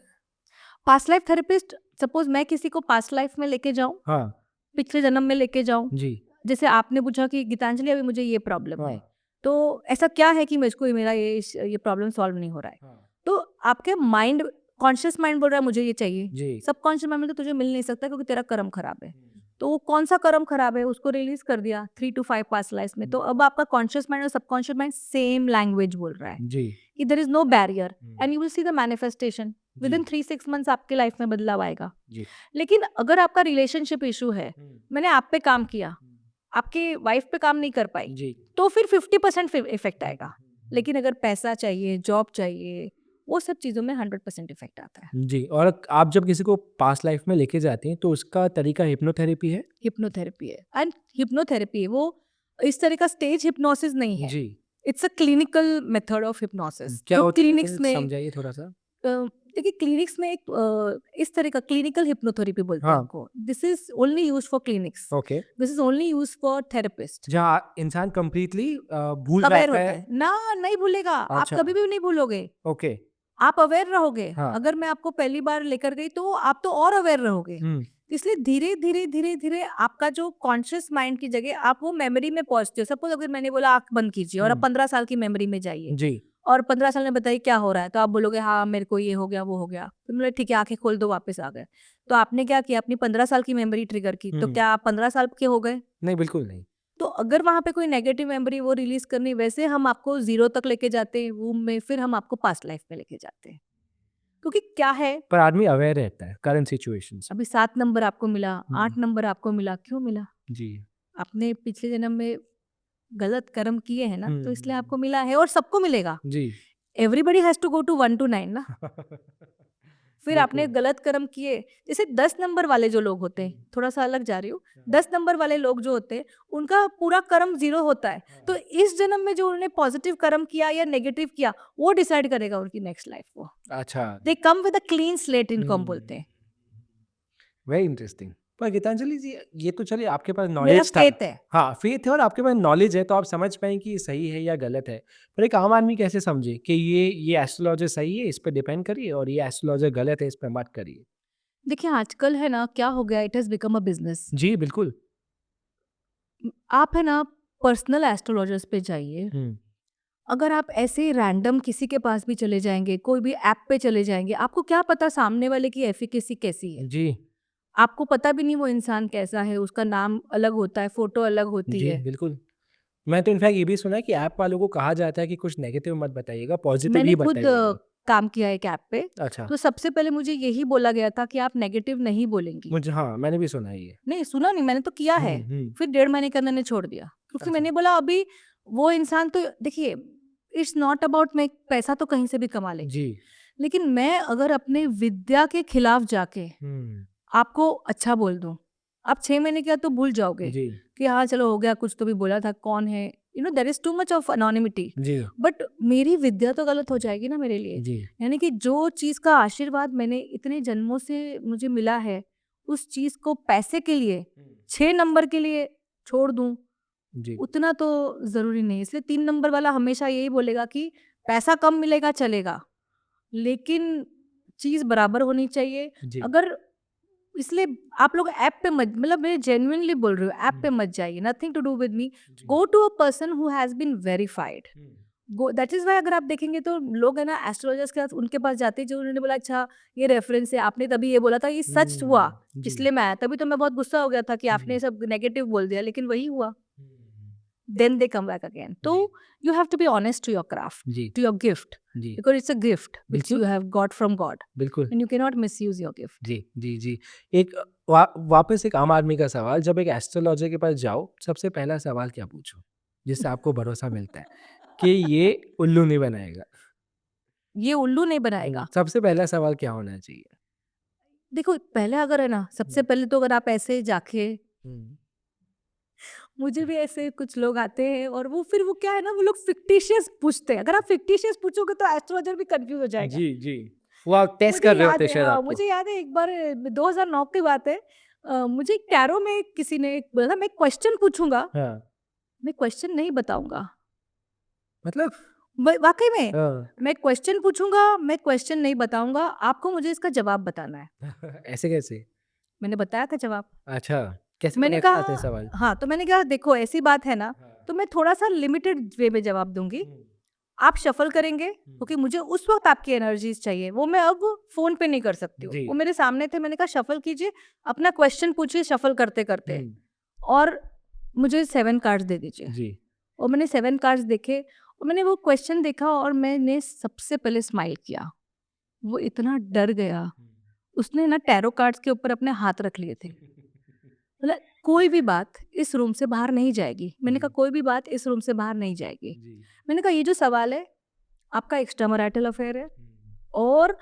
पास्ट लाइफ थेरेपिस्ट, सपोज मैं किसी को पास्ट लाइफ में लेके जाऊं, हाँ, पिछले जन्म में लेके जाऊं। जी। जैसे आपने पूछा कि गीतांजलि अभी मुझे ये प्रॉब्लम हाँ, है, तो ऐसा क्या है कि मुझको मेरा ये प्रॉब्लम सॉल्व नहीं हो रहा है? हाँ। तो आपके माइंड, कॉन्शियस माइंड बोल रहा है मुझे ये चाहिए, जी। सबकॉन्शियस माइंड में तो तुझे मिल नहीं सकता क्योंकि तेरा कर्म खराब है। हुँ, तो वो कौन सा कर्म खराब है उसको रिलीज कर दिया 3 to 5 पास्ट लाइफ में। तो अब आपका कॉन्शियस माइंड और सबकॉन्शियस माइंड सेम लैंग्वेज बोल रहा है जी। कि there is no barrier hmm, and you will see the manifestation within जी, 3-6 मंथ्स आपके लाइफ में बदलाव आएगा। जी। लेकिन अगर आपका रिलेशनशिप इशू है, हुँ, मैंने आप पे काम किया, हुँ। आपकी वाइफ पे काम नहीं कर पाई, जी। तो फिर 50% इफेक्ट हुँ, आएगा। हुँ, हुँ। लेकिन अगर पैसा चाहिए, जॉब चाहिए, वो सब चीज़ों में 100% इफेक्ट आता है। जी, और आप जब किसी को पास्ट लाइफ में लेके जाती हैं, तो उसका तरीका हिप्नोथेरेपी है? हिप्नोथेरेपी है एंड हिप्नोथेरेपी वो इस तरह का स्टेज हिप्नोसिस नहीं है। जी। It's a clinical method of hypnosis क्या जो होता है क्लिनिक्स वैसे में समझाइए थोड़ा-सा? देखिए क्लिनिक्स में एक इस तरह का क्लिनिकल हिप्नोथेरेपी बोलते हैं हाँ, उनको। This is only use for clinics, okay. This is only use for therapist. जहाँ इंसान कंप्लीटली भूल अवेयर जाता होता है। है ना, नहीं भूलेगा, आप अच्छा, कभी भी नहीं भूलोगे, ओके। आप अवेयर रहोगे। हाँ। अगर मैं आपको पहली बार लेकर गई तो आप तो और अवेयर रहोगे। हुँ, इसलिए धीरे धीरे धीरे धीरे आपका जो कॉन्शियस माइंड की जगह आप वो मेमोरी में पहुंचते हो। सपोज अगर मैंने बोला आंख बंद कीजिए और आप हुँ। 15 साल की मेमोरी में जाइए जी। और 15 साल में बताइए क्या हो रहा है, तो आप बोलोगे हाँ मेरे को ये हो गया वो हो गया। तो बोले ठीक है आंखें खोल दो, वापस आ गए। तो आपने क्या किया, अपनी 15 साल की मेमोरी ट्रिगर की, तो हुँ। क्या आप 15 साल के हो गए? नहीं, बिल्कुल नहीं। तो अगर वहाँ पे कोई नेगेटिव मेमोरी वो रिलीज करनी, वैसे हम आपको 0 तक लेके जाते हैं वूम में, फिर हम आपको पास्ट लाइफ में लेके जाते हैं। क्योंकि क्या है, पर आदमी अवेयर रहता है करंट सिचुएशन से। अभी 7 नंबर आपको मिला, हुँ, 8 नंबर आपको मिला, क्यों मिला? जी। आपने पिछले जन्म में गलत कर्म किए हैं ना, हुँ, तो हुँ, इसलिए हुँ। आपको मिला है और सबको मिलेगा। जी। Everybody has to go to 1 to 9 ना। फिर आपने बिल्कुल। गलत कर्म किए, जैसे 10 नंबर वाले जो लोग होते हैं, हुँ। थोड़ा-सा अलग जा रही हूँ, हाँ, 10 नंबर वाले लोग जो होते हैं, उनका पूरा कर्म 0 होता है। हाँ। तो इस जन्म में जो उन्होंने पॉजिटिव कर्म किया या नेगेटिव किया, वो डिसाइड करेगा उनकी नेक्स्ट लाइफ को। अच्छा। They come with a clean slate, इनको हम हुँ। बोलते हैं। Very interesting. पर गीतांजलि जी, ये तो चलिए आपके पास मेरा नॉलेज था। फेथ है। हाँ, फेथ है और आपके पास नॉलेज है तो आप समझ पाएँ कि ये सही है या गलत है। पर एक आम आदमी कैसे समझे कि ये एस्ट्रोलॉजर सही है, इस पे डिपेंड करिए और ये एस्ट्रोलॉजर गलत है, इस पे मत करिए? देखिए आजकल है ना, क्या हो गया, it has become a business. जी, बिल्कुल। आप है ना पर्सनल एस्ट्रोलॉजर्स पे जाइए। हुँ, अगर आप ऐसे रैंडम किसी के पास भी चले जाएँगे, कोई भी ऐप पे चले जाएँगे, आपको क्या पता सामने वाले की एफिकेसी कैसी है? जी, आपको पता भी नहीं वो इंसान कैसा है, उसका नाम अलग होता है, फ़ोटो अलग होती जी, है। बिल्कुल। मैं तो इनफैक्ट ये भी सुना है कि ऐप वालों को कहा जाता है कि कुछ नेगेटिव मत बताइएगा, पॉज़िटिव मैंने ही खुद बताइएगा। काम किया एक ऐप पे, अच्छा, तो सबसे पहले मुझे यही बोला गया था कि आप नेगेटिव नहीं बोलेंगी। मुझे हाँ, मैंने भी सुना है ये। नहीं सुना नहीं, मैंने तो किया है। हुँ। फिर 1.5 महीने के अंदर मैंने छोड़ दिया, क्योंकि अच्छा। मैंने बोला अभी वो इंसान तो देखिए, इट्स नॉट अबाउट मैं पैसा तो कहीं से भी कमा लेंगे, जी। लेकिन मैं अगर अपने विद्या के खिलाफ जाके हुँ। आपको अच्छा बोल दूं, आप 6 महीने के बाद तो भूल जाओगे जी, कि हाँ चलो हो गया, कुछ तो भी बोला था, कौन है, there is too much of anonymity. जी, बट मेरी विद्या तो गलत हो जाएगी ना मेरे लिए। जी। यानी कि जो चीज का आशीर्वाद मैंने इतने जन्मों से मुझे मिला है, उस चीज को पैसे के लिए 6 नंबर के लिए छोड़ दूं, जी, उतना तो जरूरी नहीं। इसलिए 3 नंबर वाला हमेशा यही बोलेगा कि पैसा कम मिलेगा चलेगा, लेकिन चीज बराबर होनी चाहिए। जी। अगर इसलिए आप लोग ऐप पे मत, मतलब मैं जेन्युइनली बोल रही हूँ, ऐप पे मत जाइए, nothing to do with me. जी। Go to a person who has been verified. Go, that is why अगर आप देखेंगे तो लोग है ना एस्ट्रोलॉजर्स के साथ उनके पास जाते हैं, जो उन्होंने बोला अच्छा ये रेफरेंस है, आपने तभी ये बोला था, ये सच हुआ, जी। इसलिए मैं आया। तभी तो मैं बहुत गुस्सा हो गया था कि आपने जी। सब नेगेटिव बोल दिया, लेकिन वही हुआ। हुँ। Then they come back again. तो जी, you have to be honest to your craft, जी, टू योर गिफ्ट, जी। Because it's a gift which बिल्कुल, you have got from God, बिल्कुल। And you can not miss use your gift. जी, जी, जी। एक वापस एक आम आदमी का सवाल, जब एक एस्ट्रोलॉजर के पास जाओ, सबसे पहला सवाल क्या पूछो? जिससे आपको भरोसा मिलता है कि ये उल्लू नहीं बनाएगा? ये उल्लू नहीं बनाएगा। सबसे पहला सवाल क्या होना चाहिए? देखो पहले अगर है ना, सबसे पहले तो अगर आप ऐसे जाके, हुँ। मुझे भी ऐसे कुछ लोग आते हैं और वो फिर वो क्या है ना, वो लोग फिक्टिशियस पूछते हैं। अगर आप फिक्टिशियस पूछोगे तो एस्ट्रोलॉजर भी कंफ्यूज हो जाएगा। जी, जी। वो आप टेस्ट मुझे कर रहे याद होते है, शायद हाँ आपको। मुझे याद है एक बार 2009 की बात है। मुझे एक टैरो में किसी ने बोला था मैं क्वेश्चन पूछूंगा, हाँ, मैं क्वेश्चन नहीं बताऊंगा। मतलब वाकई में हाँ। मैं क्वेश्चन पूछूंगा, मैं क्वेश्चन नहीं बताऊंगा, आपको मुझे इसका जवाब बताना है। ऐसे कैसे? मैंने बताया था जवाब। अच्छा, कैसे मैंने कैसे आते हैं कहा सवाल? हाँ, तो मैंने कहा देखो ऐसी बात है ना, हाँ। तो मैं थोड़ा सा लिमिटेड वे में जवाब दूंगी। हुँ, आप शफल करेंगे क्योंकि मुझे उस वक्त आपकी एनर्जीज चाहिए, वो मैं अब फोन पे नहीं कर सकती हूँ। जी। वो मेरे सामने थे, मैंने कहा शफल कीजिए, अपना क्वेश्चन पूछिए शफल करते करते, हुँ, और मुझे 7 कार्ड्स दे दीजिए। जी। और मैंने 7 कार्ड्स देखे, और मैंने वो क्वेश्चन देखा, और मैंने सबसे पहले स्माइल किया। वो इतना डर गया, उसने ना टैरो कार्ड्स के ऊपर अपने हाथ रख लिए थे। मतलब कोई भी बात इस रूम से बाहर नहीं जाएगी। मैंने कहा जी, कोई भी बात इस रूम से बाहर नहीं जाएगी। जी। मैंने कहा ये जो सवाल है आपका एक्स्ट्रा मैरिटल अफेयर है, हुँ, और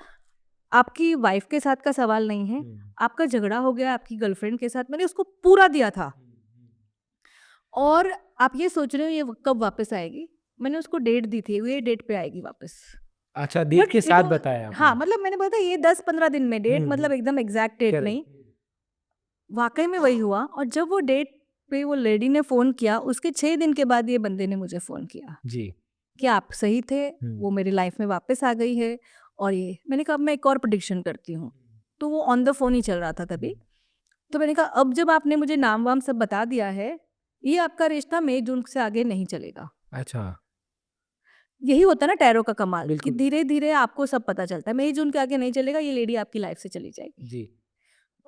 आपकी वाइफ के साथ का सवाल नहीं है। हुँ, आपका झगड़ा हो गया आपकी गर्लफ्रेंड के साथ, मैंने उसको पूरा दिया था। हुँ, हुँ। और आप ये सोच रहे हो ये कब वापस आएगी, मैंने उसको डेट दी थी, ये डेट पे आएगी वापस। अच्छा, डेट बट के साथ बताया हाँ, आपने? मतलब मैंने बोला था ये 10-15 दिन में डेट, हुँ, हुँ। मतलब एकदम एग्जैक्ट डेट नहीं। करेक्ट। वाकई में वही हुआ, और जब वो डेट पे वो लेडी ने फोन किया, उसके 6 दिन के बाद ये बंदे ने मुझे फोन किया जी। कि आप सही थे, हुँ। वो मेरी लाइफ में वापस आ गई है। और ये मैंने कहा अब मैं एक और प्रेडिक्शन करती हूँ। तो वो ऑन द फोन ही चल रहा था तभी। तो मैंने कहा अब जब आपने मुझे नाम वाम सब बता दिया है, ये आपका रिश्ता मई जून से आगे नहीं चलेगा। अच्छा, यही होता है ना टैरो का कमाल, कि बिल्कुल। धीरे धीरे आपको सब पता चलता है। मई जून के आगे नहीं चलेगा, ये लेडी आपकी लाइफ से चली जाएगी। जी।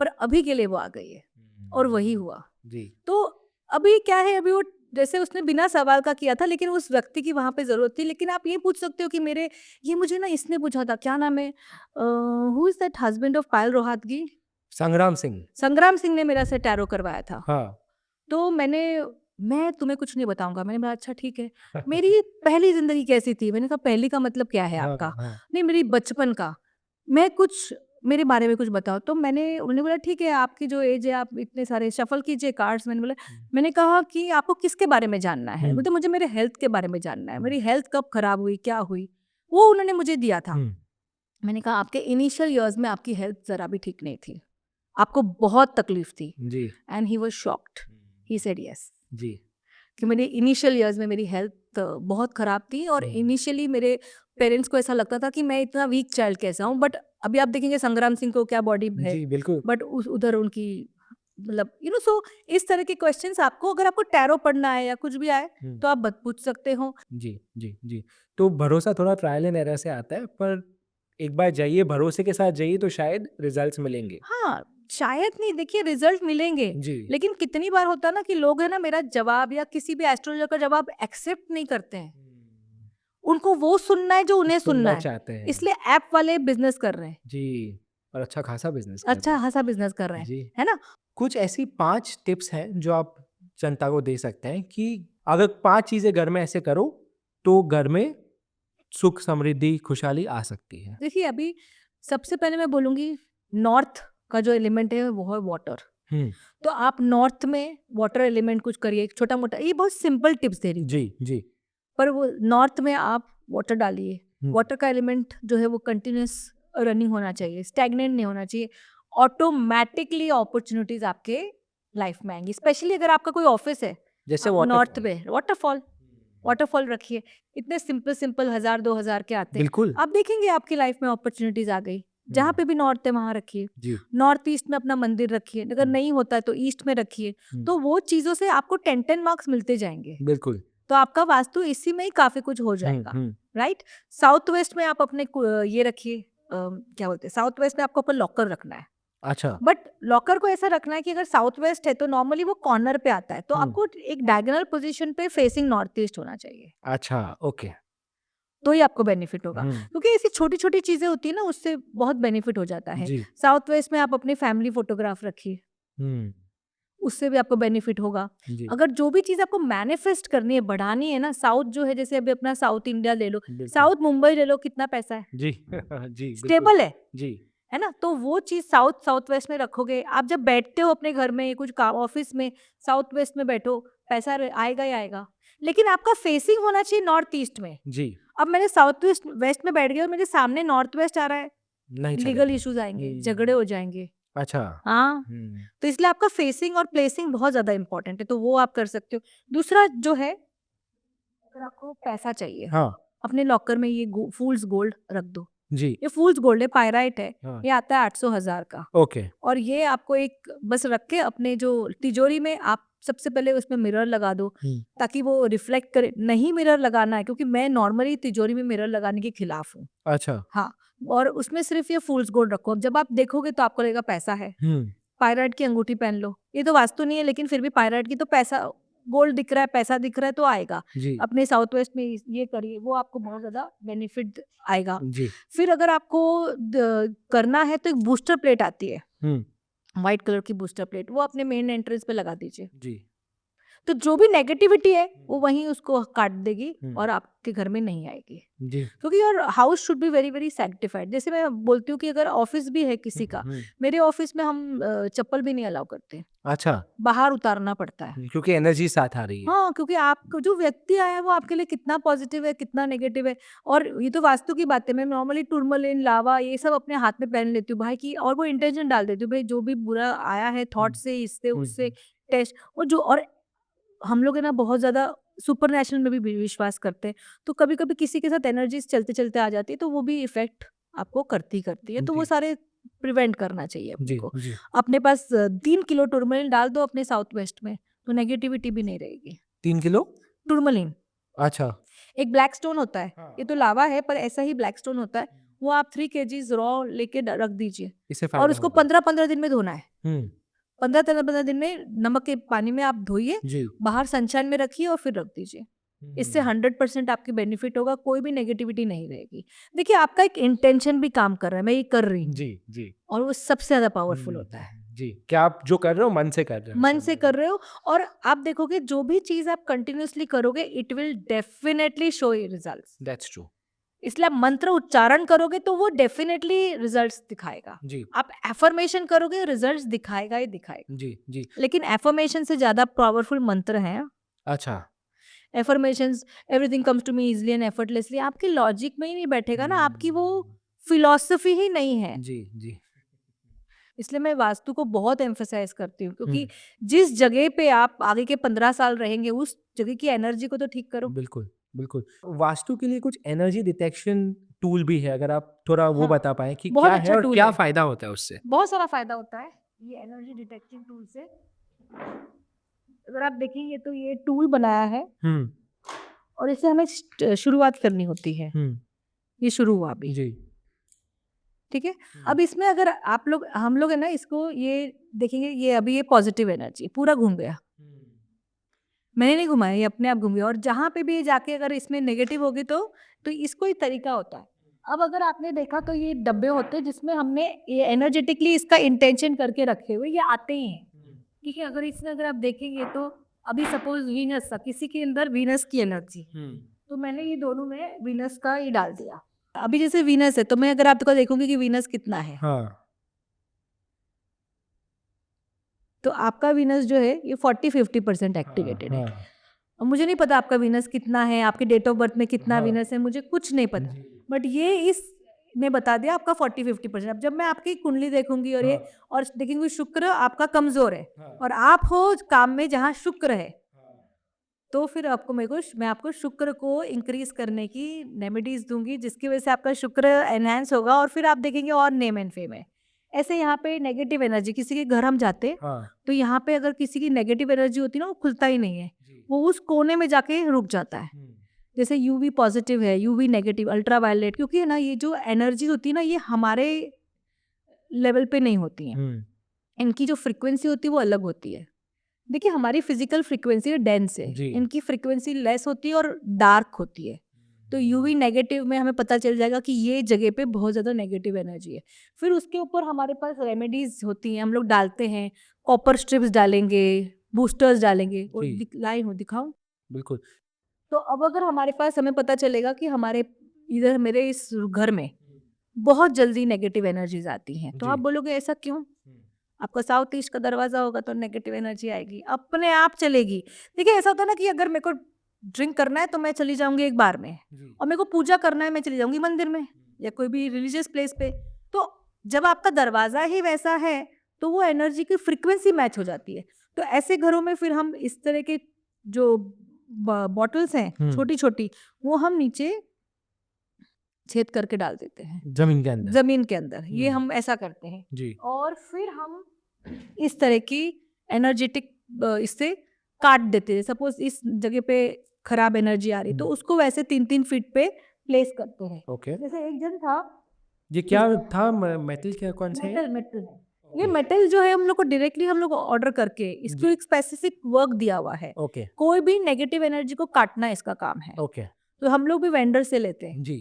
पर अभी के लिए वो आ गई है, और वही हुआ। जी। तो अभी क्या है, अभी वो जैसे उसने बिना सवाल का किया था, लेकिन उस व्यक्ति की वहां पे जरूरत थी। लेकिन आप ये पूछ सकते हो कि मेरे, ये मुझे ना इसने पूछा था, क्या नाम है, who is that husband of Payal Rohatgi, Sangram Singh. संग्राम सिंह ने मेरा से टैरो करवाया था। हाँ। तो मैं तुम्हें कुछ नहीं बताऊंगा। मैंने बोला अच्छा ठीक है। मेरी पहली जिंदगी कैसी थी, मैंने कहा पहली का मतलब क्या है हाँ, आपका। हाँ। नहीं, मेरी बचपन का, मैं कुछ मेरे बारे में कुछ बताओ। तो उन्होंने बोला ठीक है, आपकी जो एज है, आप इतने सारे शफल कीजिए कार्ड्स। मैंने कहा कि आपको किसके बारे में जानना है। हुँ। बोलते मुझे मेरे हेल्थ के बारे में जानना है, हुँ। मेरी हेल्थ कब खराब हुई, क्या हुई, वो उन्होंने मुझे दिया था। हुँ। मैंने कहा आपके इनिशियल ईयर्स में आपकी हेल्थ जरा भी ठीक नहीं थी, आपको बहुत तकलीफ थी। जी। And he was shocked, he said yes, जी। कि मेरे इनिशियल ईयर्स में मेरी हेल्थ बहुत ख़राब थी, और इनिशियली मेरे पेरेंट्स को ऐसा लगता था कि मैं इतना वीक चाइल्ड कैसा हूँ। बट अभी आप देखेंगे संग्राम सिंह को क्या बॉडी है, जी, बिल्कुल। बट उधर उनकी, मतलब सो इस तरह के क्वेश्चंस आपको, अगर आपको टैरो पढ़ना है या कुछ भी आए, हुँ। तो आप पूछ सकते हो। जी, जी, जी। तो भरोसा थोड़ा ट्रायल एंड एरर से आता है, पर एक बार जाइए, भरोसे के साथ जाइए तो शायद रिज़ल्ट्स मिलेंगे। हाँ, शायद नहीं, देखिए रिजल्ट मिलेंगे, जी। लेकिन कितनी बार होता है ना कि लोग है ना मेरा जवाब या किसी भी एस्ट्रोलॉजर का जवाब एक्सेप्ट नहीं करते हैं। उनको वो सुनना है जो उन्हें सुनना सुनना है, चाहते हैं इसलिए ऐप वाले बिजनेस कर रहे हैं, जी, और अच्छा खासा बिजनेस कर अच्छा रहे खासा बिजनेस कर रहे हैं हैं, जी। है ना? कुछ ऐसी 5 टिप्स हैं जो आप जनता को दे सकते हैं कि अगर 5 चीज़ें घर में ऐसे करो तो घर में सुख, समृद्धि, खुशहाली आ सकती है। देखिए अभी सबसे पहले मैं बोलूँगी नॉर्थ का जो एलिमेंट है वो है वाटर। हुँ, तो आप नॉर्थ में वाटर एलिमेंट कुछ करिए, छोटा-मोटा, ये बहुत सिंपल टिप्स दे रही हूँ। जी, जी। पर वो नॉर्थ में आप वाटर डालिए, हुँ, वाटर का एलिमेंट जो है वो कंटिन्यूअस रनिंग होना चाहिए, स्टैग्नेंट नहीं होना चाहिए। ऑटोमैटिकली अपॉर्च्युनिटीज़ आपके लाइफ में आएँगी, स्पेशली अगर आपका कोई ऑफिस है, जैसे आप नॉर्थ वाटरफॉल। में वाटरफॉल वाटरफॉल रखिए, इतने सिंपल 1000-2000 के आते हैं। बिल्कुल। आप देखेंगे आपकी लाइफ में अपॉर्च्युनिटीज़ आ गई, जहाँ हुँ, पे भी नॉर्थ है वहाँ रखिए। जी। नॉर्थ ईस्ट में अपना मंदिर रखिए, अगर हुँ, नहीं होता है तो ईस्ट में रखिए। हुँ, तो वो चीज़ों से आपको 10-10 मार्क्स मिलते जाएँगे। बिल्कुल। तो आपका वास्तु इसी में ही काफ़ी कुछ हो हुँ, जाएगा, हुँ। राइट? साउथ वेस्ट में आप अपने ये रखिए, क्या बोलते हैं, साउथ वेस्ट में आपको अपना लॉकर रखना है। अच्छा। बट लॉकर को ऐसा रखना है कि अगर साउथ वेस्ट है तो नॉर्मली वो कॉर्नर पे आता है, तो हुँ, आपको एक डायगोनल पोज़ीशन पे फेसिंग नॉर्थ ईस्ट होना चाहिए। अच्छा, ओके। तो ही आपको बेनिफिट होगा, हुँ, क्योंकि ऐसी छोटी-छोटी चीज़ें होती है ना, उससे बहुत बेनिफिट हो जाता है। जी। साउथ वेस्ट में आप अपनी फैमिली फ़ोटोग्राफ रखिए, हुँ, उससे भी आपको बेनिफिट होगा। जी, अगर जो भी चीज़ आपको मैनिफेस्ट करनी है, बढ़ानी है ना, साउथ जो है, जैसे अभी अपना साउथ इंडिया ले लो, बिल्कुल। साउथ मुंबई ले लो, कितना पैसा है? जी, जी, बिल्कुल। स्टेबल जी, है ना? तो वो चीज़ साउथ वेस्ट में रखोगे, आप जब बैठते हो अपने घर में, कुछ काम ऑफ़िस में, साउथ वेस्ट में बैठो, पैसा आएगा ही आएगा। लेकिन आपका फेसिंग होना चाहिए नॉर्थ ईस्ट में। जी, अब मैंने साउथ वेस्ट वेस्ट में बैठ गई और मेरे सामने नॉर्थ वेस्ट आ रहा है, नहीं लीगल चलेगा। इश्यूज़ आएँगे, झगड़े हुँ, हो जाएँगे। अच्छा। हाँ, हुँ, तो इसलिए आपका फेसिंग और प्लेसिंग बहुत ज़्यादा इम्पोर्टेंट है, तो वो आप कर सकते हो। दूसरा जो है, अगर आपको पैसा चाहिए, हाँ, अपने लॉकर में ये फूल्स गोल्ड रख दो। जी, ये फूल्स गोल्ड है, पायराइट है, हाँ, ये आता है 800,000 का। ओके। और ये आपको एक बस रख के अपने जो तिजोरी में, आप सबसे पहले उसमें मिरर लगा दो, हुँ, ताकि वो रिफ्लेक्ट करे। नहीं मिरर लगाना है, क्योंकि मैं नॉर्मली तिजोरी में मिरर लगाने के खिलाफ हूँ। अच्छा। हाँ, और उसमें सिर्फ ये फूल्स गोल्ड रखो। अब जब आप देखोगे तो आपको लगेगा पैसा है। हुँ, पायराइट की अंगूठी पहन लो। ये तो वास्तु नहीं है, लेकिन फिर भी पायराइट की तो पैसा, गोल्ड दिख रहा है, पैसा दिख रहा है तो आएगा। जी, अपने साउथ वेस्ट में ये करिए, वो आपको बहुत ज़्यादा बेनिफिट आएगा। जी, फिर अगर आपको करना है तो एक बूस्टर प्लेट आती है, हुँ, व्हाइट कलर की बूस्टर प्लेट, वो अपने मेन एंट्रेंस पे लगा दीजिए। जी, तो जो भी नेगेटिविटी है वो वहीं उसको काट देगी हुँ, और आपके घर में नहीं आएगी। जी, क्योंकि your house should be very very sanctified. जैसे मैं बोलती हूँ कि अगर ऑफिस भी है किसी का, हुँ, मेरे ऑफिस में हम चप्पल भी नहीं अलाउ करते, अच्छा, बाहर उतारना पड़ता है। क्योंकि एनर्जी साथ आ रही है। हाँ, क्योंकि आपको जो व्यक्ति आया है वो आपके लिए कितना पॉजिटिव है, कितना नेगेटिव है। और ये तो वास्तु की बात है, मैं नॉर्मली टूरमलिन, लावा ये सब अपने हाथ में पहन लेती हूँ भाई की, और वो इंटेंशन डाल देती हूँ, भाई जो भी बुरा आया है थॉट हुँ, से, इससे हुँ, उससे हुँ, टेस्ट। और हम लोग है ना बहुत ज़्यादा सुपर नेचुरल में भी विश्वास करते हैं, तो कभी-कभी किसी के साथ एनर्जीज़ चलते-चलते आ जाती है, तो वो भी इफ़ेक्ट आपको करती है, तो वो जी, सारे प्रिवेंट करना चाहिए अपने जी, को। जी, अपने पास 3 किलो टुरमलिन डाल दो अपने साउथ वेस्ट में, तो नेगेटिविटी भी नहीं रहेगी। 3 किलो? टुरमलिन अच्छा, एक ब्लैक स्टोन होता है, ये हाँ, तो लावा है पर ऐसा ही ब्लैक स्टोन होता है, वो आप 3 केजीज़ रॉ लेके रख दीजिए, इससे और फ़ायदा उसको होगा। 15-15 दिन में धोना है। हुँ, 15-15 दिन में नमक के पानी में आप धोइए, जी, बाहर सनशाइन में रखिए और फिर रख दीजिए। इससे हुँ, 100% आपकी बेनिफिट होगा, कोई भी नेगेटिविटी नहीं रहेगी। देखिए आपका एक इंटेंशन भी काम कर रहा है, मैं ये कर रही हूँ, जी, जी, और वो सबसे ज़्यादा पावरफुल हुँ, होता है। जी, क्या आप जो कर रहे हो मन से कर रहे हो मन सब से जगह। कर रहे हो, और आप देखोगे जो भी चीज़ आप कंटिन्यूअसली करोगे, it will definitely show you results. That's true. इसलिए आप मंत्र उच्चारण करोगे तो वो डेफिनेटली रिजल्ट्स दिखाएगा। जी, आप एफर्मेशन करोगे, रिजल्ट्स दिखाएगा ही दिखाएगा। जी, जी, लेकिन एफर्मेशन से ज़्यादा पावरफुल मंत्र हैं अच्छा, affirmations, everything comes to me easily and effortlessly, आपके लॉजिक में ही नहीं बैठेगा ना, आपकी वो हुँ, फिलॉसफी ही नहीं है। जी, जी, इसलिए मैं वास्तु को बहुत एम्फसाइज़ करती हूँ, हुँ, क्योंकि जिस जगह पे आप आगे के 15 साल रहेंगे, उस जगह की एनर्जी को तो ठीक करो। बिल्कुल, बिल्कुल। वास्तु के लिए कुछ एनर्जी डिटेक्शन टूल भी है, अगर आप थोड़ा वो हाँ, बता पाएँ कि बहुत क्या है अच्छा और टूल क्या है। फ़ायदा होता है उससे? बहुत सारा फ़ायदा होता है, ये एनर्जी डिटेक्टिंग टूल से। अगर आप देखेंगे तो ये टूल बनाया है, हुँ, और इससे हमें शुरुआत करनी होती है। हुँ, ये शुरू हुआ अभी, जी, ठीक है? हुँ, अब इसमें अगर आप लोग, हम लोग है ना, इसको ये देखेंगे, ये अभी ये पॉज़िटिव एनर्जी पूरा घूम गया। हुँ, मैंने नहीं घुमाया, ये अपने आप घूम गया। और जहाँ पे भी ये जाके अगर इसमें नेगेटिव होगी तो इसको ही तरीका होता है। अब अगर आपने देखा तो ये डब्बे होते हैं जिसमें हमने ये एनर्जेटिकली इसका इंटेंशन करके रखे हुए, ये आते ही हैं। ठीक है, अगर इसमें अगर आप देखेंगे तो अभी सपोज वीनस था, किसी के अंदर वीनस की एनर्जी, तो मैंने ये दोनों में वीनस का ये डाल दिया। अभी जैसे वीनस है तो मैं अगर आपको देखूंगी कि वीनस कितना है, हाँ तो आपका वीनस जो है ये 40-50% एक्टिवेटेड है। हाँ अब मुझे नहीं पता आपका वीनस कितना है, आपके डेट ऑफ बर्थ में कितना हाँ। वीनस है, मुझे कुछ नहीं पता, बट ये इस ने बता दिया आपका 40-50%। अब जब मैं आपकी कुंडली देखूंगी और ये और देखेंगे शुक्र आपका कमजोर है और आप हो काम में जहाँ शुक्र है, तो फिर आपको मैं आपको शुक्र को इंक्रीज करने की रेमेडीज दूंगी, जिसकी वजह से आपका शुक्र एनहांस होगा और फिर आप देखेंगे और नेम एंड फेम है। ऐसे यहाँ पे नेगेटिव एनर्जी, किसी के घर हम जाते हाँ तो यहाँ पे अगर किसी की नेगेटिव एनर्जी होती है ना, वो खुलता ही नहीं है, वो उस कोने में जाके रुक जाता है। जैसे यूवी पॉजिटिव है, यूवी नेगेटिव, अल्ट्रा वायलेट, क्योंकि है ना ये जो एनर्जी होती है ना, ये हमारे लेवल पे नहीं होती हैं, इनकी जो फ्रिक्वेंसी होती है वो अलग होती है। देखिए हमारी फिजिकल फ्रिक्वेंसी डेंस है, जी। इनकी फ्रिक्वेंसी लेस होती है और डार्क होती है। तो यूवी नेगेटिव में हमें पता चल जाएगा कि ये जगह पे बहुत ज़्यादा नेगेटिव एनर्जी है। फिर उसके ऊपर हमारे पास रेमेडीज होती हैं, हम लोग डालते हैं, कॉपर स्ट्रिप्स डालेंगे, बूस्टर्स डालेंगे। और जी। लाई हूँ, दिखाऊं? बिल्कुल। तो अब अगर हमारे पास हमें पता चलेगा कि हमारे इधर मेरे इस घर में बहुत जल्दी नेगेटिव एनर्जीज आती हैं, तो जी। आप बोलोगे ऐसा क्यों? आपका साउथ ईस्ट का दरवाजा होगा तो नेगेटिव एनर्जी आएगी, अपने आप चलेगी। देखिए ऐसा होता है ना कि अगर मेरे को ड्रिंक करना है तो मैं चली जाऊंगी एक बार में, और मेरे को पूजा करना है मैं चली जाऊंगी मंदिर में या कोई भी रिलीजियस प्लेस पे। तो जब आपका दरवाजा ही वैसा है तो वो एनर्जी की फ्रीक्वेंसी मैच हो जाती है। तो ऐसे घरों में फिर हम इस तरह के जो बॉटल्स हैं छोटी छोटी, वो हम नीचे छेद करके डाल देते हैं जमीन के अंदर। जमीन के अंदर। ये हम ऐसा करते हैं जी। और फिर हम इस तरह की एनर्जेटिक इससे काट देते हैं। सपोज इस जगह पे खराब एनर्जी आ रही तो उसको वैसे 3-3 फीट पे प्लेस करते हैं। ओके। जैसे एक जन था, ये क्या था? मेटल क्या कौन सा है? मेटल है ये। मेटल जो है हम लोग को डायरेक्टली हम लोग ऑर्डर करके इसको एक स्पेसिफिक वर्क दिया हुआ है। ओके कोई भी नेगेटिव एनर्जी को काटना इसका काम है। ओके। तो हम लोग भी वेंडर से लेते हैं। जी।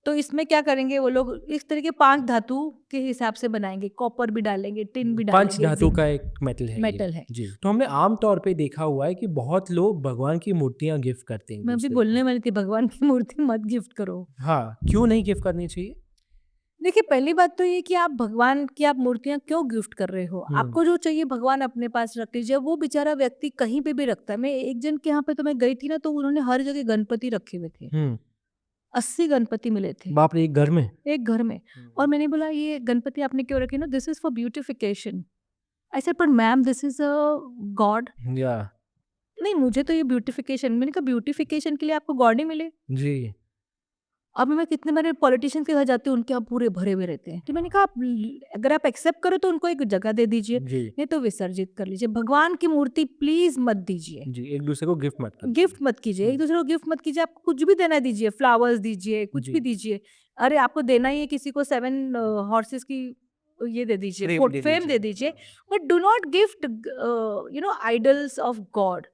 तो इसमें क्या करेंगे वो लोग, इस तरह के 5 धातु के हिसाब से बनाएंगे, कॉपर भी डालेंगे, टिन भी डालेंगे, पंच धातु का एक मेटल है ये। मेटल है। जी। तो हमने आम तौर पे देखा हुआ है कि बहुत लोग भगवान की मूर्तियां गिफ्ट करते हैं मैं अभी दूसरे को। बोलने वाली थी भगवान की मूर्ति मत गिफ्ट करो। हाँ, क्यों नहीं गिफ्ट करनी चाहिए? देखिए पहली बात तो ये कि आप भगवान की आप मूर्तियां क्यों गिफ्ट कर रहे हो? आपको जो चाहिए भगवान अपने पास रख लीजिए। वो बेचारा व्यक्ति कहीं पे भी रखता है। मैं एक जन के यहाँ पे तो मैं गई थी ना, तो उन्होंने हर जगह गणपति रखे हुए थे। 80 गणपति मिले थे बाप रे, एक घर में? एक घर में। और मैंने बोला ये गणपति आपने क्यों रखे ना? This is for beautification. I said पर ma'am this is a God. Yeah. नहीं मुझे तो ये ब्यूटिफिकेशन, मैंने कहा ब्यूटिफिकेशन के लिए आपको गॉड ही मिले। जी। अब मैं कितने बार पॉलिटिशियंस के घर जाती हूँ, उनके यहाँ पूरे भरे हुए रहते हैं। तो मैंने कहा अगर आप एक्सेप्ट करो तो उनको एक जगह दे दीजिए, जी। नहीं तो विसर्जित कर लीजिए। भगवान की मूर्ति प्लीज मत दीजिए, जी, एक दूसरे को गिफ्ट मत गिफ्ट मत कीजिए, एक दूसरे को गिफ्ट मत कीजिए। आपको कुछ भी देना दीजिए, फ्लावर्स दीजिए, कुछ जी। भी दीजिए। अरे आपको देना ही है किसी को 7 हॉर्सेस की ये दे दीजिए, फ्रेम दे फेम दे दीजिए। दीजिए, but do not gift idols of God.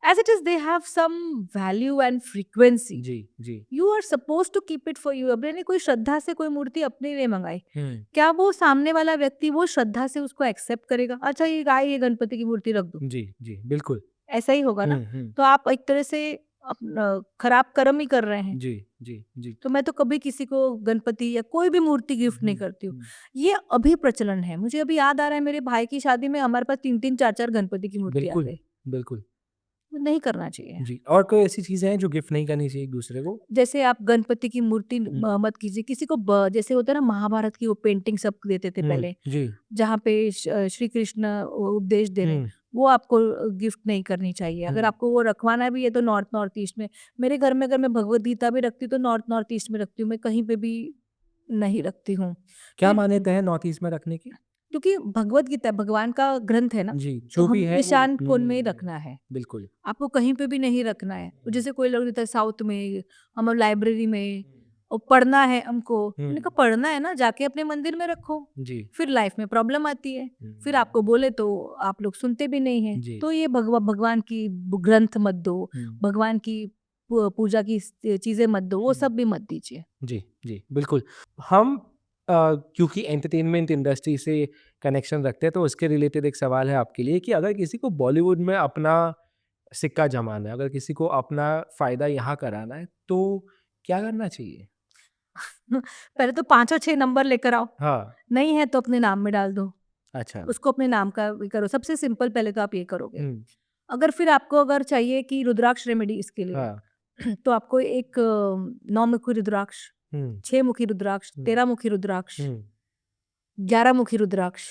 As it is, they have some value and frequency. जी जी। You are supposed to keep it for you. अब मैंने कोई श्रद्धा से कोई मूर्ति अपने लिए मंगाई, हम्म। क्या वो सामने वाला व्यक्ति वो श्रद्धा से उसको एक्सेप्ट करेगा? अच्छा ये गाय, ये गणपति की मूर्ति रख दो, जी जी बिल्कुल। ऐसा ही होगा ना। तो आप एक तरह से खराब कर्म ही कर रहे हैं। जी जी जी। तो मैं तो कभी किसी को गणपति या कोई भी मूर्ति गिफ्ट नहीं करती हूँ। ये अभी प्रचलन है। मुझे अभी याद आ रहा है मेरे भाई की शादी में हमारे पास 3-3 4-4 गणपति की मूर्ति आ बिल्कुल गई। बिल्कुल। नहीं करना चाहिए। जी। और कोई ऐसी चीजें हैं जो गिफ्ट नहीं करनी चाहिए एक दूसरे को? जैसे आप गणपति की मूर्ति मत कीजिए किसी को। जैसे होता है ना महाभारत की वो पेंटिंग सब देते थे पहले, जी। जहाँ पे श्री कृष्ण उपदेश दे रहे हैं, वो आपको गिफ्ट नहीं करनी चाहिए। अगर आपको वो रखवाना भी है तो नॉर्थ ईस्ट में। मेरे घर में अगर मैं भगवत गीता भी रखती हूँ तो नॉर्थ ईस्ट में रखती हूँ, मैं कहीं पे भी नहीं रखती हूँ। क्या मान्यता है नॉर्थ ईस्ट में रखने की? क्योंकि भगवत गीता भगवान का ग्रंथ है ना, जी, तो जो हम भी है ईशान कोण में ही रखना है। बिल्कुल। आपको कहीं पे भी नहीं रखना है। जैसे कोई लोग देता है साउथ में, हम लाइब्रेरी में, और पढ़ना है हमको, हम्म। मैंने कहा पढ़ना है ना, जाके अपने मंदिर में रखो। जी। फिर लाइफ में प्रॉब्लम आती है, फिर आपको बोले तो आप लोग सुनते भी नहीं हैं। जी। तो ये भगवान की ग्रंथ मत दो, हम्म। भगवान की पूजा की चीजें मत दो, वो सब भी मत दीजिए। जी, जी, बिल्कुल। हम क्योंकि एंटरटेनमेंट इंडस्ट्री से कनेक्शन रखते हैं, तो उसके रिलेटेड एक सवाल है आपके लिए कि अगर किसी को बॉलीवुड में अपना सिक्का जमाना है, अगर किसी को अपना फ़ायदा यहाँ कराना है, तो क्या करना चाहिए? पहले तो 5 और 6 नंबर लेकर आओ, हाँ, नहीं है तो अपने नाम में डाल दो, अच्छा। उसको अपने नाम का भी करो। सबसे सिंपल पहले तो आप ये करोगे। हुँ, अगर फिर आपको अगर चाहिए कि रुद्राक्ष रेमेडी इसके लिए, हाँ, तो आपको एक 9 मुखी रुद्राक्ष, हुँ, 6 मुखी रुद्राक्ष, हुँ, 13 मुखी रुद्राक्ष, हुँ, 11 मुखी रुद्राक्ष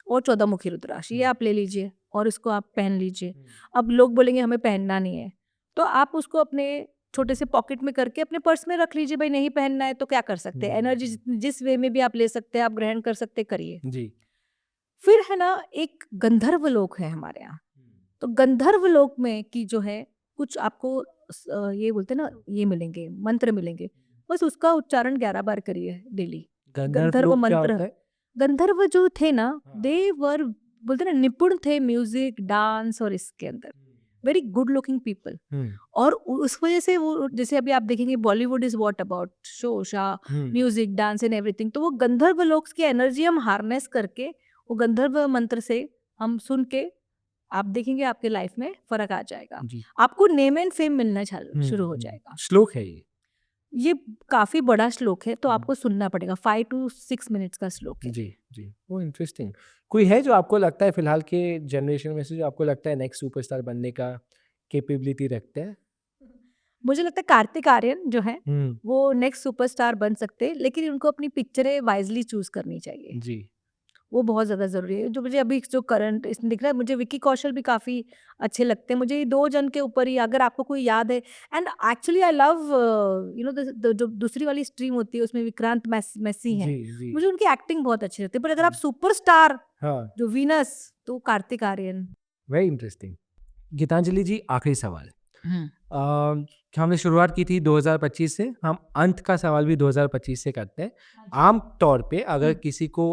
और 14 मुखी रुद्राक्ष, ये हुँ, आप ले लीजिए और इसको आप पहन लीजिए। हुँ, अब लोग बोलेंगे हमें पहनना नहीं है, तो आप उसको अपने छोटे से पॉकेट में करके अपने पर्स में रख लीजिए। भाई नहीं पहनना है तो क्या कर सकते हैं, एनर्जी जिस वे में भी आप ले सकते हैं, आप ग्रहण कर सकते हैं, करिए। जी। फिर है ना, एक गंधर्व लोक है हमारे यहाँ, तो गंधर्व लोक में की जो है कुछ आपको ये बोलते हैं ना, ये मिलेंगे, मंत्र मिलेंगे, बस उसका उच्चारण 11 बार करिए डेली। गंधर्व गंधर्व लोक क्या मंत्र, होता है? गंधर्व जो थे ना, हाँ। दे वर बोलते ना निपुण थे म्यूजिक डांस और इसके अंदर, वेरी गुड लुकिंग पीपल। हुँ, और उस वजह से वो, जैसे अभी आप देखेंगे Bollywood is what about show शा, हुँ, म्यूजिक डांस एंड एवरीथिंग, तो वो गंधर्व लोक की एनर्जी हम हार्नेस करके, वो गंधर्व मंत्र से हम सुन के, आप देखेंगे आपके लाइफ में फर्क आ जाएगा, जी। आपको नेम एंड फेम मिलना शुरू हो हुँ, जाएगा। श्लोक है ये? ये काफी बड़ा श्लोक है, तो हुँ। आपको सुनना पड़ेगा, 5 to 6 मिनट्स का श्लोक है। जी, जी। ओह! इंटरेस्टिंग। कोई है जो आपको लगता है फ़िलहाल के जनरेशन में से जो आपको लगता है नेक्स्ट सुपरस्टार बनने का कैपेबिलिटी रखता है? मुझे लगता है कार्तिक आर्यन जो है, हुँ, वो नेक्स्ट सुपरस्टार बन सकते हैं, लेकिन उनको अपनी पिक्चरें वाइजली चूज करनी चाहिए, जी। वो बहुत ज़्यादा ज़रूरी है। जो मुझे अभी जो करंट इसमें दिख रहा है, मुझे विक्की कौशल भी काफ़ी अच्छे लगते हैं। मुझे ये 2 जन के ऊपर ही, अगर आपको कोई याद है, and actually I love you know जो दूसरी वाली स्ट्रीम होती है, उसमें विक्रांत मैसी हैं, जी, जी। मुझे उनकी एक्टिंग बहुत अच्छी लगती है। पर अगर आप सुपरस्टार हाँ, जो वीनस, तो कार्तिक आर्यन। Very interesting. गीतांजलि जी, आखिरी सवाल। हुँ। हमने शुरुआत की थी 2025 से, हम अंत का सवाल भी 2025 से करते हैं। आम तौर पे अगर हुँ। किसी को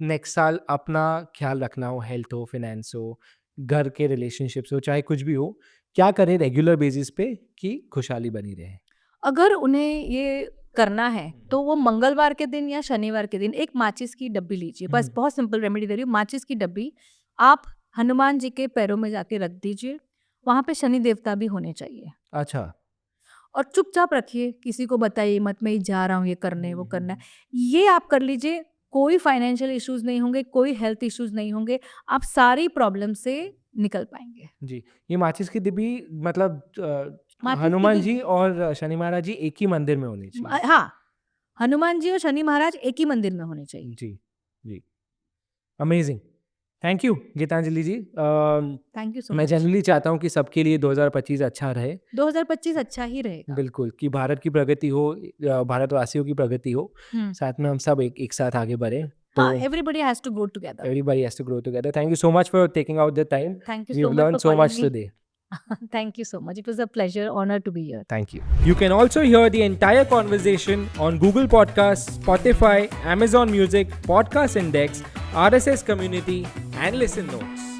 नेक्स्ट साल अपना ख्याल रखना हो, हेल्थ हो, फाइनेंस हो, घर के रिलेशनशिप्स हो, चाहे कुछ भी हो, क्या करें रेगुलर बेसिस पे कि खुशहाली बनी रहे? अगर उन्हें ये करना है, तो वो मंगलवार के दिन या शनिवार के दिन एक माचिस की डब्बी लीजिए। बस हुँ। बहुत सिंपल रेमेडी दे रही हूँ, माचिस की डब्बी आप हनुमान जी के पैरों में जाके रख दीजिए, वहाँ पे शनि देवता भी होने चाहिए, अच्छा। और चुपचाप रखिए, किसी को बताइए मत, मैं जा रहा हूँ ये करने, वो करना है। हुँ। ये आप कर लीजिए, कोई फाइनेंशियल इश्यूज़ नहीं होंगे, कोई हेल्थ इश्यूज़ नहीं होंगे, आप सारी प्रॉब्लम से निकल पाएँगे। जी, ये माचिस की डिब्बी मतलब माचिस की हनुमान डि जी और शनि महाराज जी एक ही मंदिर में होनी चाहिए। हाँ, हनुमान जी और शनि महाराज एक ही मंदिर में होने चाहिए। जी, जी। Amazing. Thank you Geetanjali ji. Thank you so मैं मच। जनरली चाहता हूँ कि सबके लिए 2025 अच्छा रहे। 2025 अच्छा ही रहेगा। बिल्कुल, कि भारत की प्रगति हो, भारतवासियों की प्रगति हो, हुँ। साथ में हम सब एक साथ आगे बढ़ें। हाँ, तो everybody has to grow together. everybody has to grow together. Thank you so much for taking out the time. Thank you so We've much learned for so calling much me. today. Thank you so much. It was a pleasure, honor to be here. Thank you. You can also hear the entire conversation on Google Podcasts, Spotify, Amazon Music, Podcast Index, RSS Community, and Listen Notes.